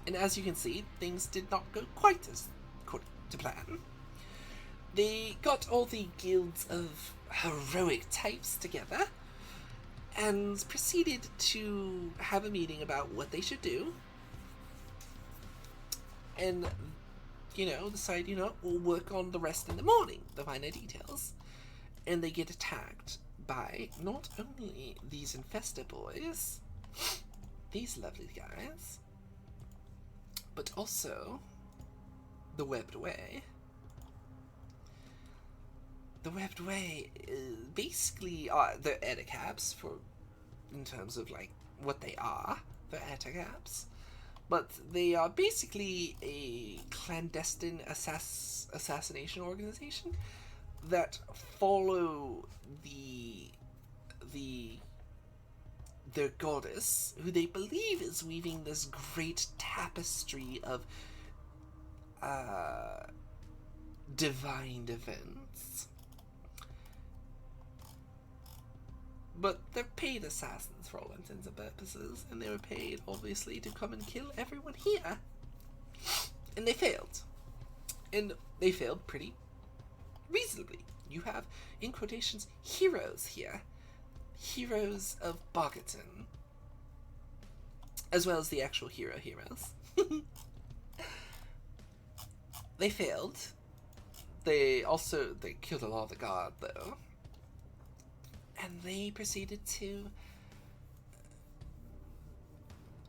Speaker 1: And as you can see, things did not go quite as according to plan. They got all the guilds of heroic types together and proceeded to have a meeting about what they should do. And, decide, we'll work on the rest in the morning, the finer details. And they get attacked by not only these infested boys, these lovely guys, but also the Webbed Way. The Webbed Way is basically they're etacabs in terms of what they are. They're etacabs, but they are basically a clandestine assassination organization that follow their goddess, who they believe is weaving this great tapestry of divine events. But they're paid assassins for all intents and purposes, and they were paid, obviously, to come and kill everyone here. And they failed. And they failed pretty reasonably. You have, in quotations, heroes here. Heroes of Bogerton. As well as the actual heroes. They failed. They killed a lot of the guard, though. And they proceeded to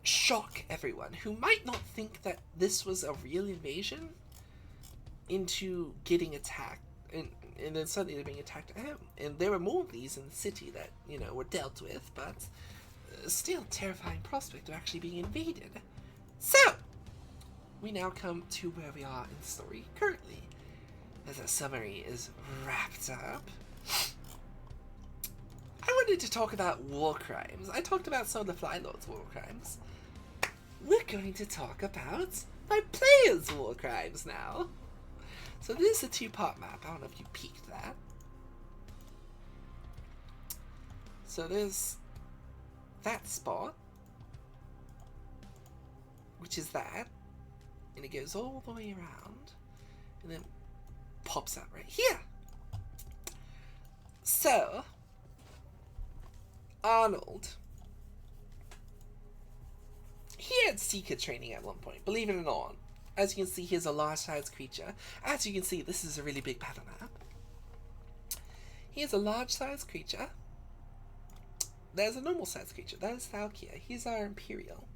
Speaker 1: shock everyone who might not think that this was a real invasion into getting attacked. And then suddenly they're being attacked at home. And there were more of these in the city that, were dealt with, but still terrifying prospect of actually being invaded. So, we now come to where we are in the story currently, as a summary is wrapped up. I wanted to talk about war crimes. I talked about some of the Fly Lord's war crimes. We're going to talk about my players' war crimes now. So this is a two-part map. I don't know if you peeked that. So there's that spot. which is that, and it goes all the way around, and then pops out right here. So, Arnold, he had Seeker training at one point, believe it or not. As you can see, here's a large-sized creature. As you can see, this is a really big battle map. Here's a large-sized creature. There's a normal-sized creature. That is Thalkia. He's our Imperial.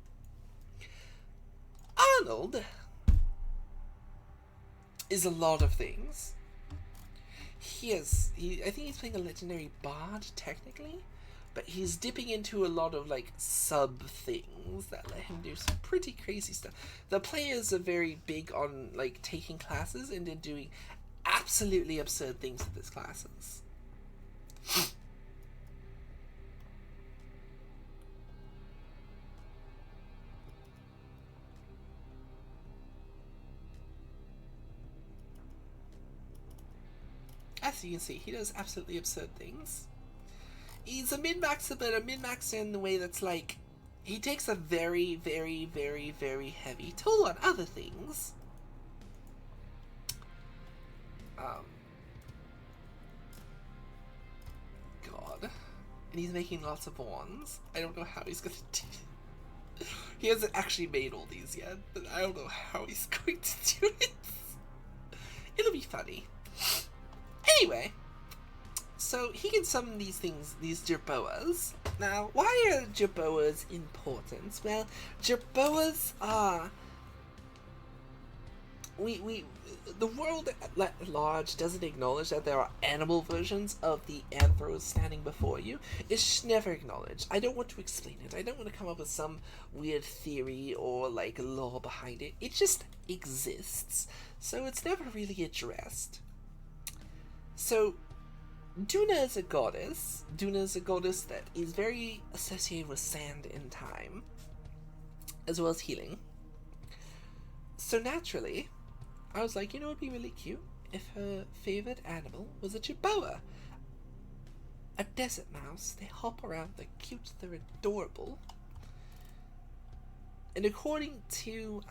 Speaker 1: Arnold is a lot of things. I think he's playing a legendary bard, technically, but he's dipping into a lot of, like, sub-things that let him do some pretty crazy stuff. The players are very big on, like, taking classes and then doing absolutely absurd things with his classes. As you can see, he does absolutely absurd things. He's a min-maxer, but a min-maxer in the way that's like, he takes a very, very, very, very heavy toll on other things. God. And he's making lots of wands. I don't know how he's gonna do it. He hasn't actually made all these yet, but I don't know how he's going to do it. It'll be funny. Anyway, so he can summon these things, these Jerboas. Now, why are Jerboas important? Well, Jerboas are... the world at large doesn't acknowledge that there are animal versions of the Anthros standing before you. It's never acknowledged. I don't want to explain it. I don't want to come up with some weird theory or, like, lore behind it. It just exists. So it's never really addressed. So, Duna is a goddess. Duna is a goddess that is very associated with sand and time, as well as healing. So naturally, I was like, you know, it'd be really cute if her favorite animal was a Jerboa. A desert mouse. They hop around, they're cute, they're adorable. And according to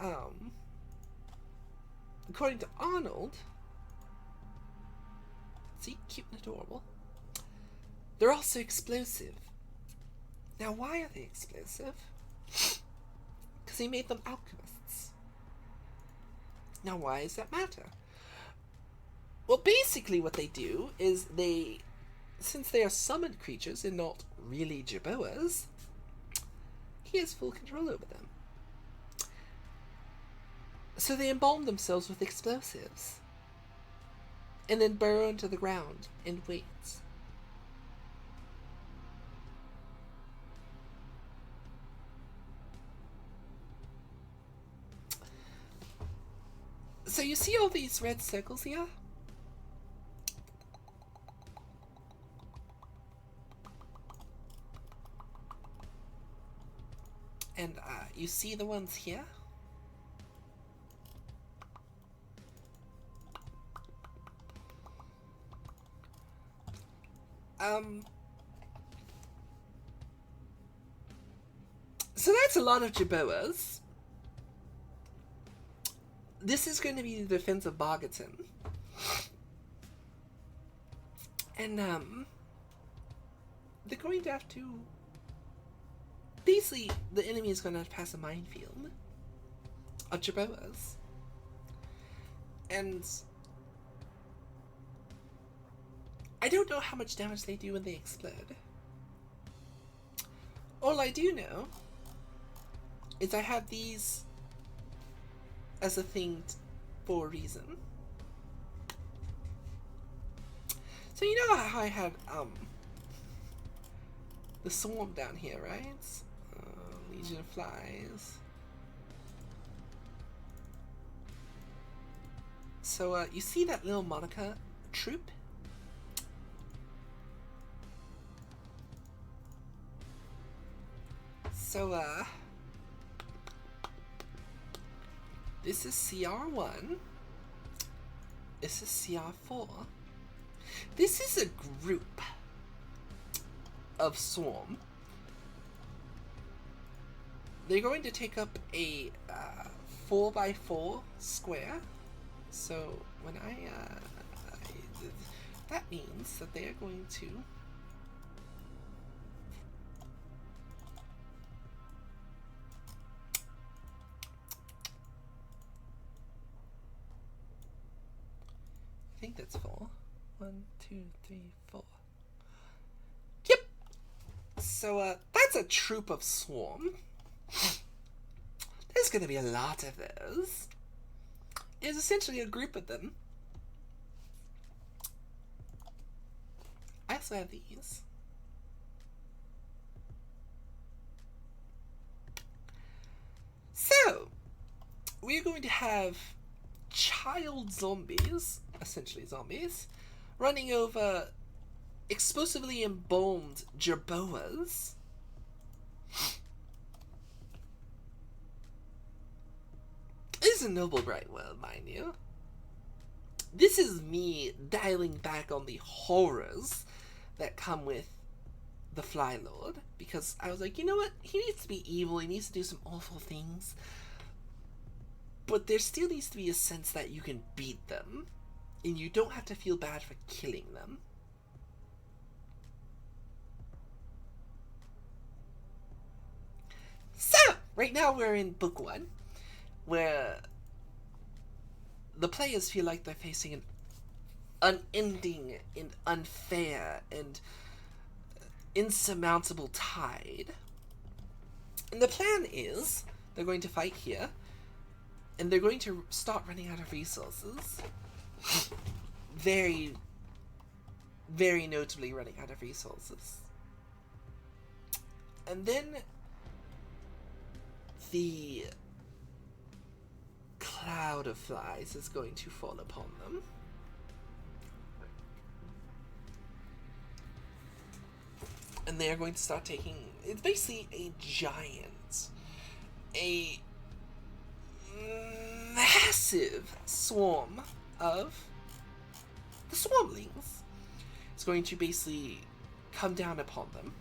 Speaker 1: Arnold, see, cute and adorable, they're also explosive. Now, why are they explosive? Because he made them alchemists. Now, why does that matter? Well, basically what they do is since they are summoned creatures and not really Jerboas, he has full control over them. So they embalm themselves with explosives, and then burrow into the ground and wait. So you see all these red circles here? And you see the ones here? So that's a lot of Jerboas. This is going to be the defense of Bargaton. And, they're going to have to... Basically, the enemy is going to have to pass a minefield of Jerboas. And... I don't know how much damage they do when they explode. All I do know is I have these as a thing for a reason. So you know how I had the swarm down here, right? Legion of Flies. So you see that little Monica troop? So this is CR1. This is CR4. This is a group of swarm they're going to take up a 4x4 square. So when that means that they are going to I think that's 4. 1, 2, 3, 4. Yep. So that's a troop of swarm. There's going to be a lot of those. It's essentially a group of them. I also have these. So, we're going to have child zombies, essentially zombies, running over explosively embalmed jerboas. This is a noble bright world, mind you. This is me dialing back on the horrors that come with the Fly Lord, because I was like, you know what? He needs to be evil, he needs to do some awful things, but there still needs to be a sense that you can beat them, and you don't have to feel bad for killing them. So, right now we're in book 1, where the players feel like they're facing an unending and unfair and insurmountable tide. And the plan is, they're going to fight here, and they're going to start running out of resources. Very, very notably running out of resources. And then the cloud of flies is going to fall upon them. And they are going to start taking... It's basically a giant, a massive swarm of the swarmlings. It's going to basically come down upon them.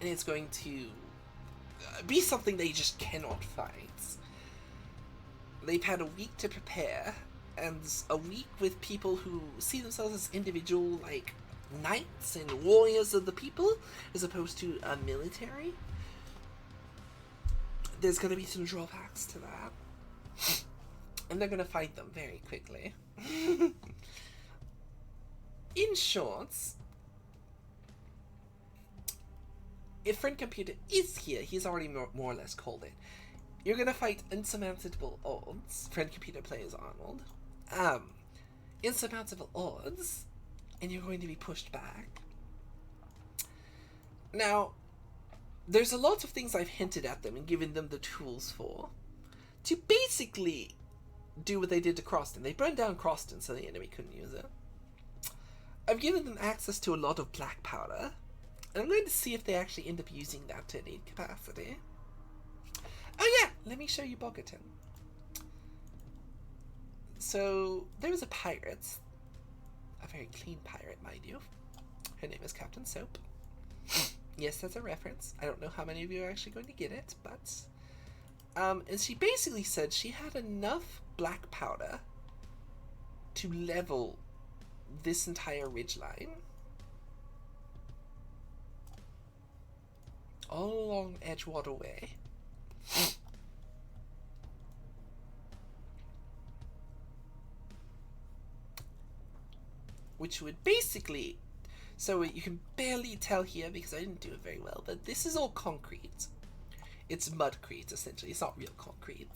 Speaker 1: And it's going to be something they just cannot fight. They've had a week to prepare, and a week with people who see themselves as individual, like, knights and warriors of the people, as opposed to a military. There's going to be some drawbacks to that. And they're going to fight them very quickly. In short, if Friend Computer is here, he's already more or less called it. You're going to fight insurmountable odds. Friend Computer plays Arnold. Insurmountable odds, and you're going to be pushed back. Now, there's a lot of things I've hinted at them and given them the tools for, to basically do what they did to Croston. They burned down Croston so the enemy couldn't use it. I've given them access to a lot of black powder, and I'm going to see if they actually end up using that to any capacity. Oh yeah, let me show you Bogatin. So, there was a pirate, a very clean pirate, mind you. Her name is Captain Soap. Yes, that's a reference. I don't know how many of you are actually going to get it, but... and she basically said she had enough black powder to level this entire ridgeline. All along Edgewater Way. Which would basically, so you can barely tell here because I didn't do it very well, but this is all concrete. It's mudcrete, essentially. It's not real concrete.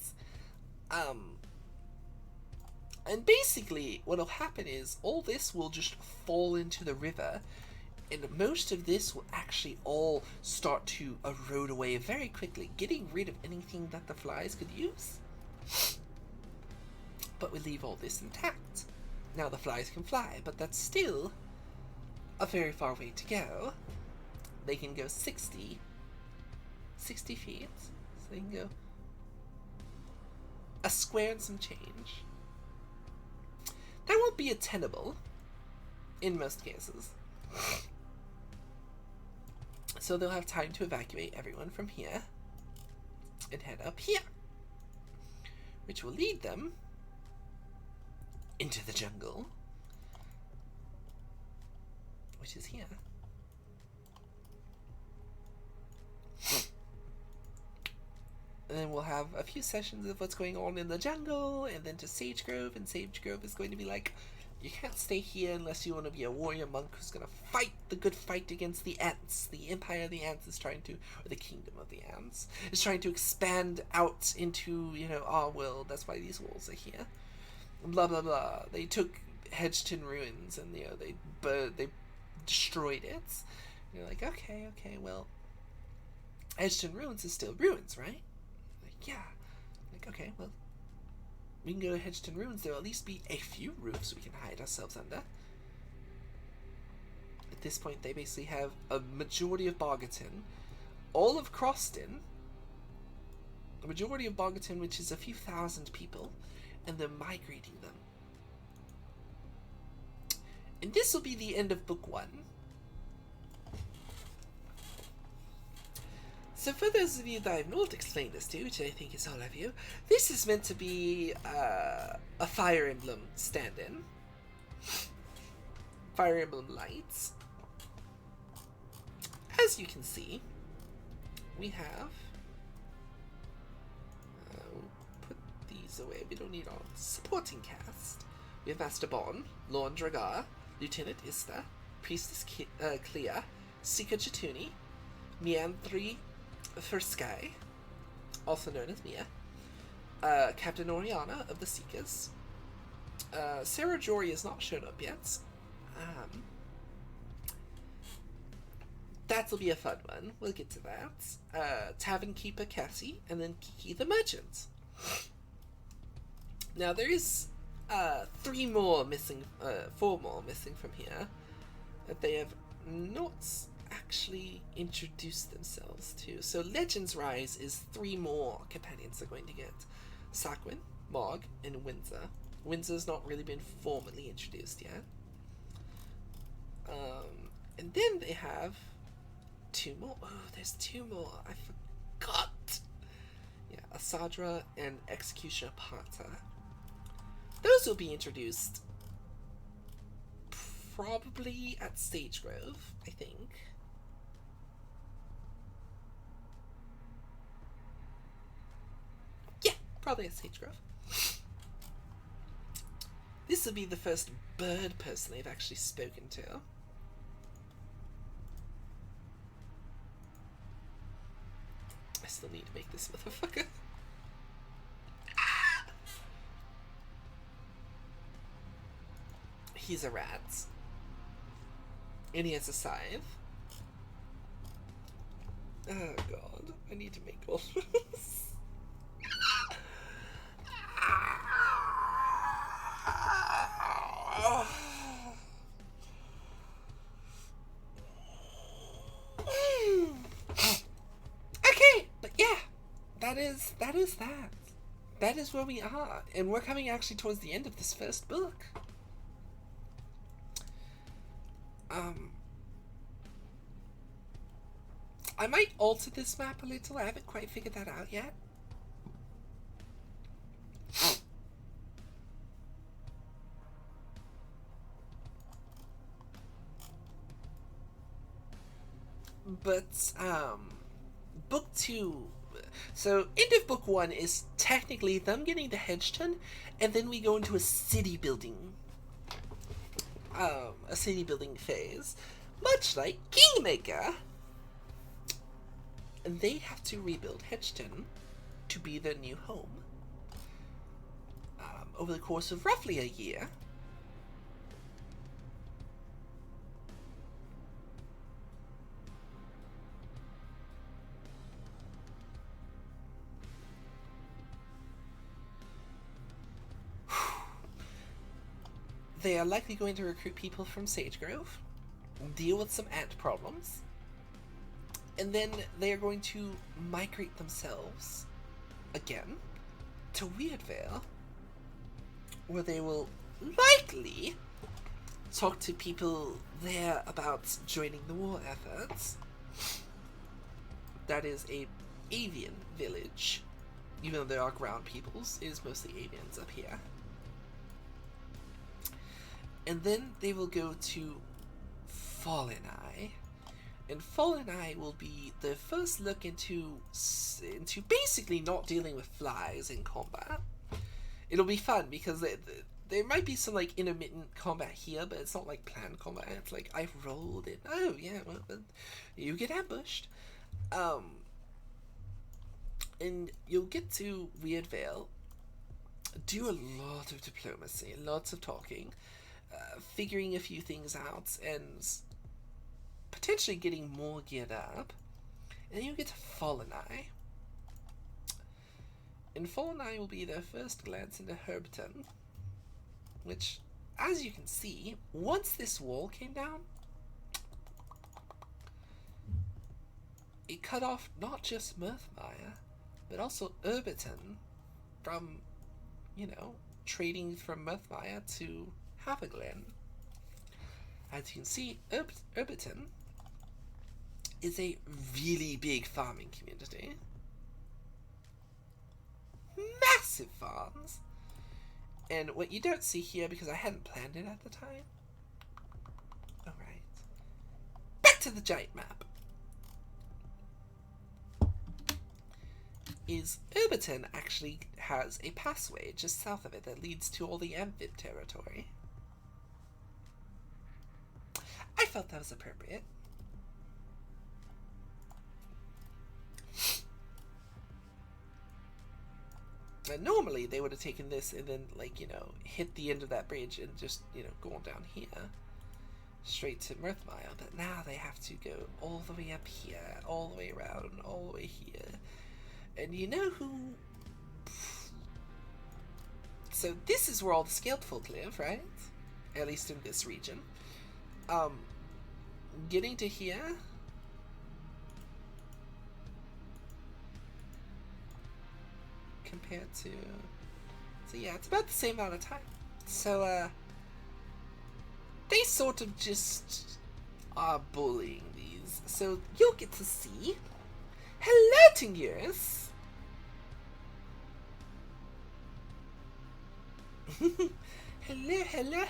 Speaker 1: And basically, what'll happen is all this will just fall into the river, and most of this will actually all start to erode away very quickly, getting rid of anything that the flies could use. But we leave all this intact. Now the flies can fly, but that's still a very far way to go. They can go 60 feet, so they can go a square and some change. That won't be attainable in most cases. So they'll have time to evacuate everyone from here and head up here, which will lead them into the jungle, which is here. And then we'll have a few sessions of what's going on in the jungle, and then to Sage Grove, and Sage Grove is going to be like, you can't stay here unless you want to be a warrior monk who's going to fight the good fight against the ants. The Empire of the Ants is trying to, or the Kingdom of the Ants, is trying to expand out into, you know, our world. That's why these walls are here. Blah, blah, blah. They took Hedgeton Ruins, and, you know, they destroyed it. And you're like, okay, well, Hedgeton Ruins is still ruins, right? Like, yeah. Like, okay, well, we can go to Hedgeton Ruins. There'll at least be a few roofs we can hide ourselves under. At this point, they basically have a majority of Bargerton, all of Croston, a majority of Bargerton, which is a few thousand people, and they're migrating them. And this will be the end of Book 1. So for those of you that I've not explained this to, which I think is all of you, this is meant to be a Fire Emblem stand-in. Fire Emblem Lights. As you can see, we have... put these away, we don't need all supporting cast. We have Master Bon, Lorne Dragar, Lieutenant Ista, Priestess Clea, Seeker Jatuni, Meandri Sky, also known as Mia, Captain Oriana of the Seekers. Sarah Jory has not shown up yet. That'll be a fun one. We'll get to that. Tavern Keeper Cassie, and then Kiki the Merchant. Now there is 4 more missing from here that they have not actually introduced themselves to. So Legends Rise is 3 more companions they're going to get. Sakwin, Mog, and Windsor. Windsor's not really been formally introduced yet. And then they have 2 more. Oh, there's 2 more. I forgot. Yeah, Asadra and Executioner Pata. Those will be introduced probably at Sage Grove, I think. Yeah, probably at Sage Grove. This will be the first bird person they've actually spoken to. I still need to make this motherfucker. He's a rat. And he has a scythe. Oh god, I need to make all this. Okay, but yeah, that is that. That is where we are, and we're coming actually towards the end of this first book. I might alter this map a little. I haven't quite figured that out yet. But, Book 2... So, end of Book 1 is technically them getting to Hedgeton, and then we go into a city building phase. Much like Kingmaker, they have to rebuild Hedgeton to be their new home. Over the course of roughly a year. They are likely going to recruit people from Sage Grove, deal with some ant problems, and then they are going to migrate themselves again to Weirdvale, where they will likely talk to people there about joining the war efforts. that is a avian village. Even though there are ground peoples, it is mostly avians up here. And then they will go to Fallen Eye. And Fallen Eye will be the first look into basically not dealing with flies in combat. It'll be fun because there might be some like intermittent combat here, but it's not like planned combat. It's like I rolled it. Oh yeah, well, you get ambushed. And you'll get to Weird Vale, do a lot of diplomacy, lots of talking, figuring a few things out, and potentially getting more geared up. And then you get to Fallen Eye. And Fallen Eye will be their first glance into Herbton, which, as you can see, once this wall came down, it cut off not just Mirthmire, but also Urbiton from, trading from Mirthmire to Haverglen. As you can see, Urbiton is a really big farming community. Massive farms! And what you don't see here, because I hadn't planned it at the time... Alright. Back to the giant map! Is Urbiton actually has a passway just south of it that leads to all the Amphib territory. I felt that was appropriate. And normally they would have taken this and then, hit the end of that bridge and just, go on down here. Straight to Mirthmire. But now they have to go all the way up here, all the way around, all the way here. And you know who... So this is where all the scaled folk live, right? At least in this region. Getting to here... compared to... So yeah, it's about the same amount of time. So, they sort of just are bullying these. So you'll get to see... Hello, Tinguris! hello!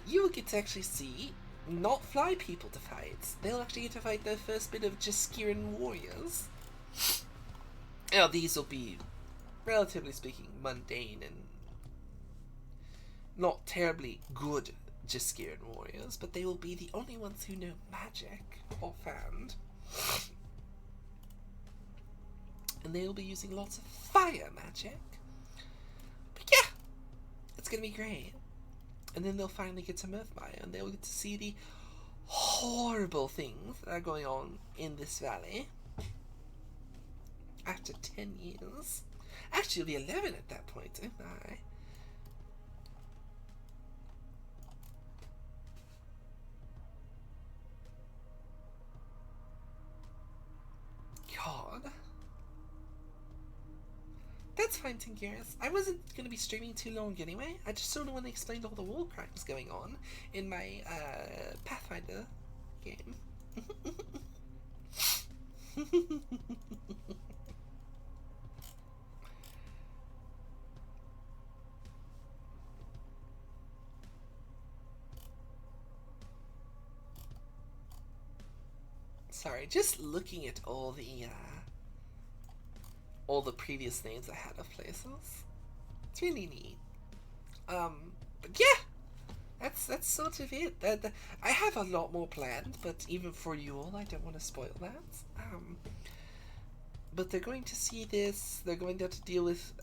Speaker 1: You will get to actually see not fly people to fight. They'll actually get to fight their first bit of Jaskiran warriors. Now, these will be, relatively speaking, mundane and not terribly good Jaskiran warriors, but they will be the only ones who know magic offhand. And they will be using lots of fire magic. But yeah, it's going to be great. And then they'll finally get to Mirthmire, and they'll get to see the horrible things that are going on in this valley. After 10 years. Actually, it'll be 11 at that point, don't I? God. That's fine, Tinguris. I wasn't going to be streaming too long anyway. I just sort of want to explain all the war crimes going on in my Pathfinder game. Sorry, just looking at all the previous names I had of places. It's really neat. But yeah, that's sort of it. I have a lot more planned, but even for you all, I don't want to spoil that. But they're going to see this. They're going to have to deal with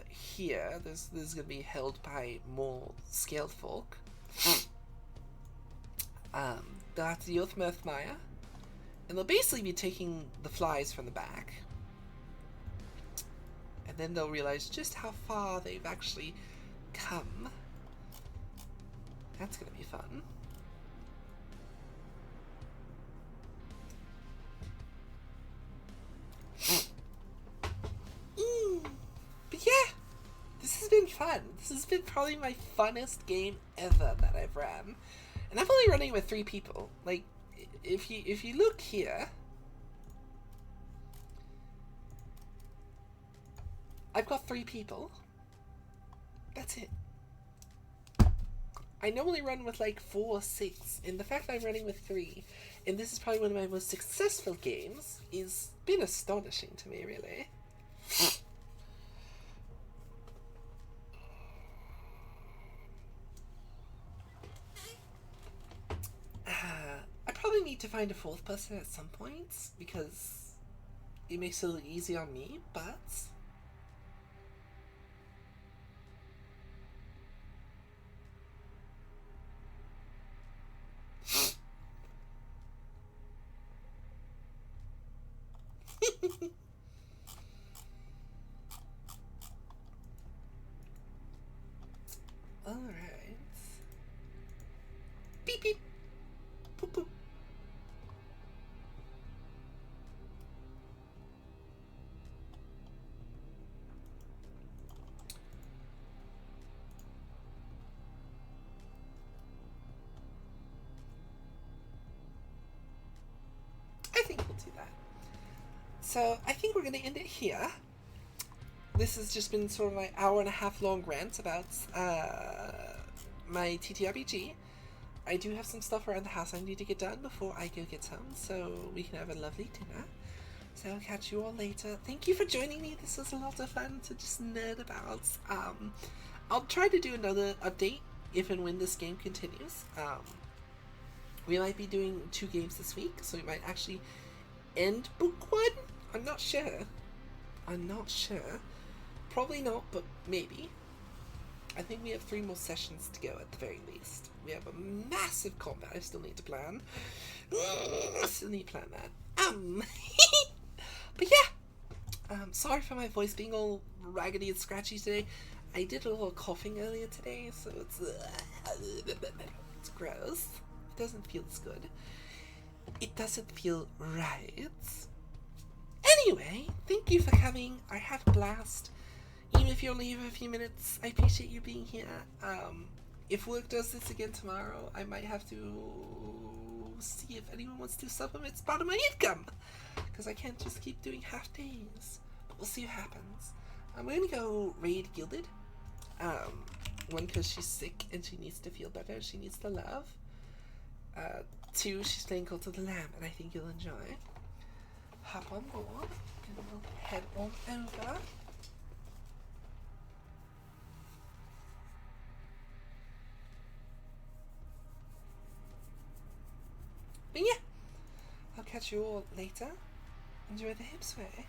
Speaker 1: here. This is going to be held by more scaled folk. They'll have to deal with Mirthmire. And they'll basically be taking the flies from the back. And then they'll realize just how far they've actually come. That's going to be fun. But yeah, this has been fun. This has been probably my funnest game ever that I've ran. And I'm only running with 3 people. Like, if you look here, I've got 3 people. That's it. I normally run with like 4 or 6, and the fact that I'm running with 3, and this is probably one of my most successful games, is been astonishing to me, really. I probably need to find a 4th person at some point, because it makes it a little easy on me, but... Alright. Beep beep. Boop boop. I think we'll do that. So I think we're going to end it here. This has just been sort of my hour-and-a-half long rant about my TTRPG. I do have some stuff around the house I need to get done before I go get some, so we can have a lovely dinner. So I'll catch you all later. Thank you for joining me. This was a lot of fun to just nerd about. I'll try to do another update if and when this game continues. We might be doing 2 games this week, so we might actually end book 1. I'm not sure. Probably not, but maybe. I think we have 3 more sessions to go at the very least. We have a massive combat I still need to plan. I still need to plan that. But yeah. Sorry for my voice being all raggedy and scratchy today. I did a little coughing earlier today, so it's gross. It doesn't feel as good. It doesn't feel right. Anyway, thank you for coming. I had a blast. Even if you only have a few minutes, I appreciate you being here. If work does this again tomorrow, I might have to see if anyone wants to supplement part of my income. Because I can't just keep doing half days. But we'll see what happens. I'm going to go raid Gilded. 1, because she's sick and she needs to feel better. She needs the love. 2, she's playing Cult of the Lamb, and I think you'll enjoy. Hop on board, and we'll head on over. But yeah, I'll catch you all later. Enjoy the hip sway.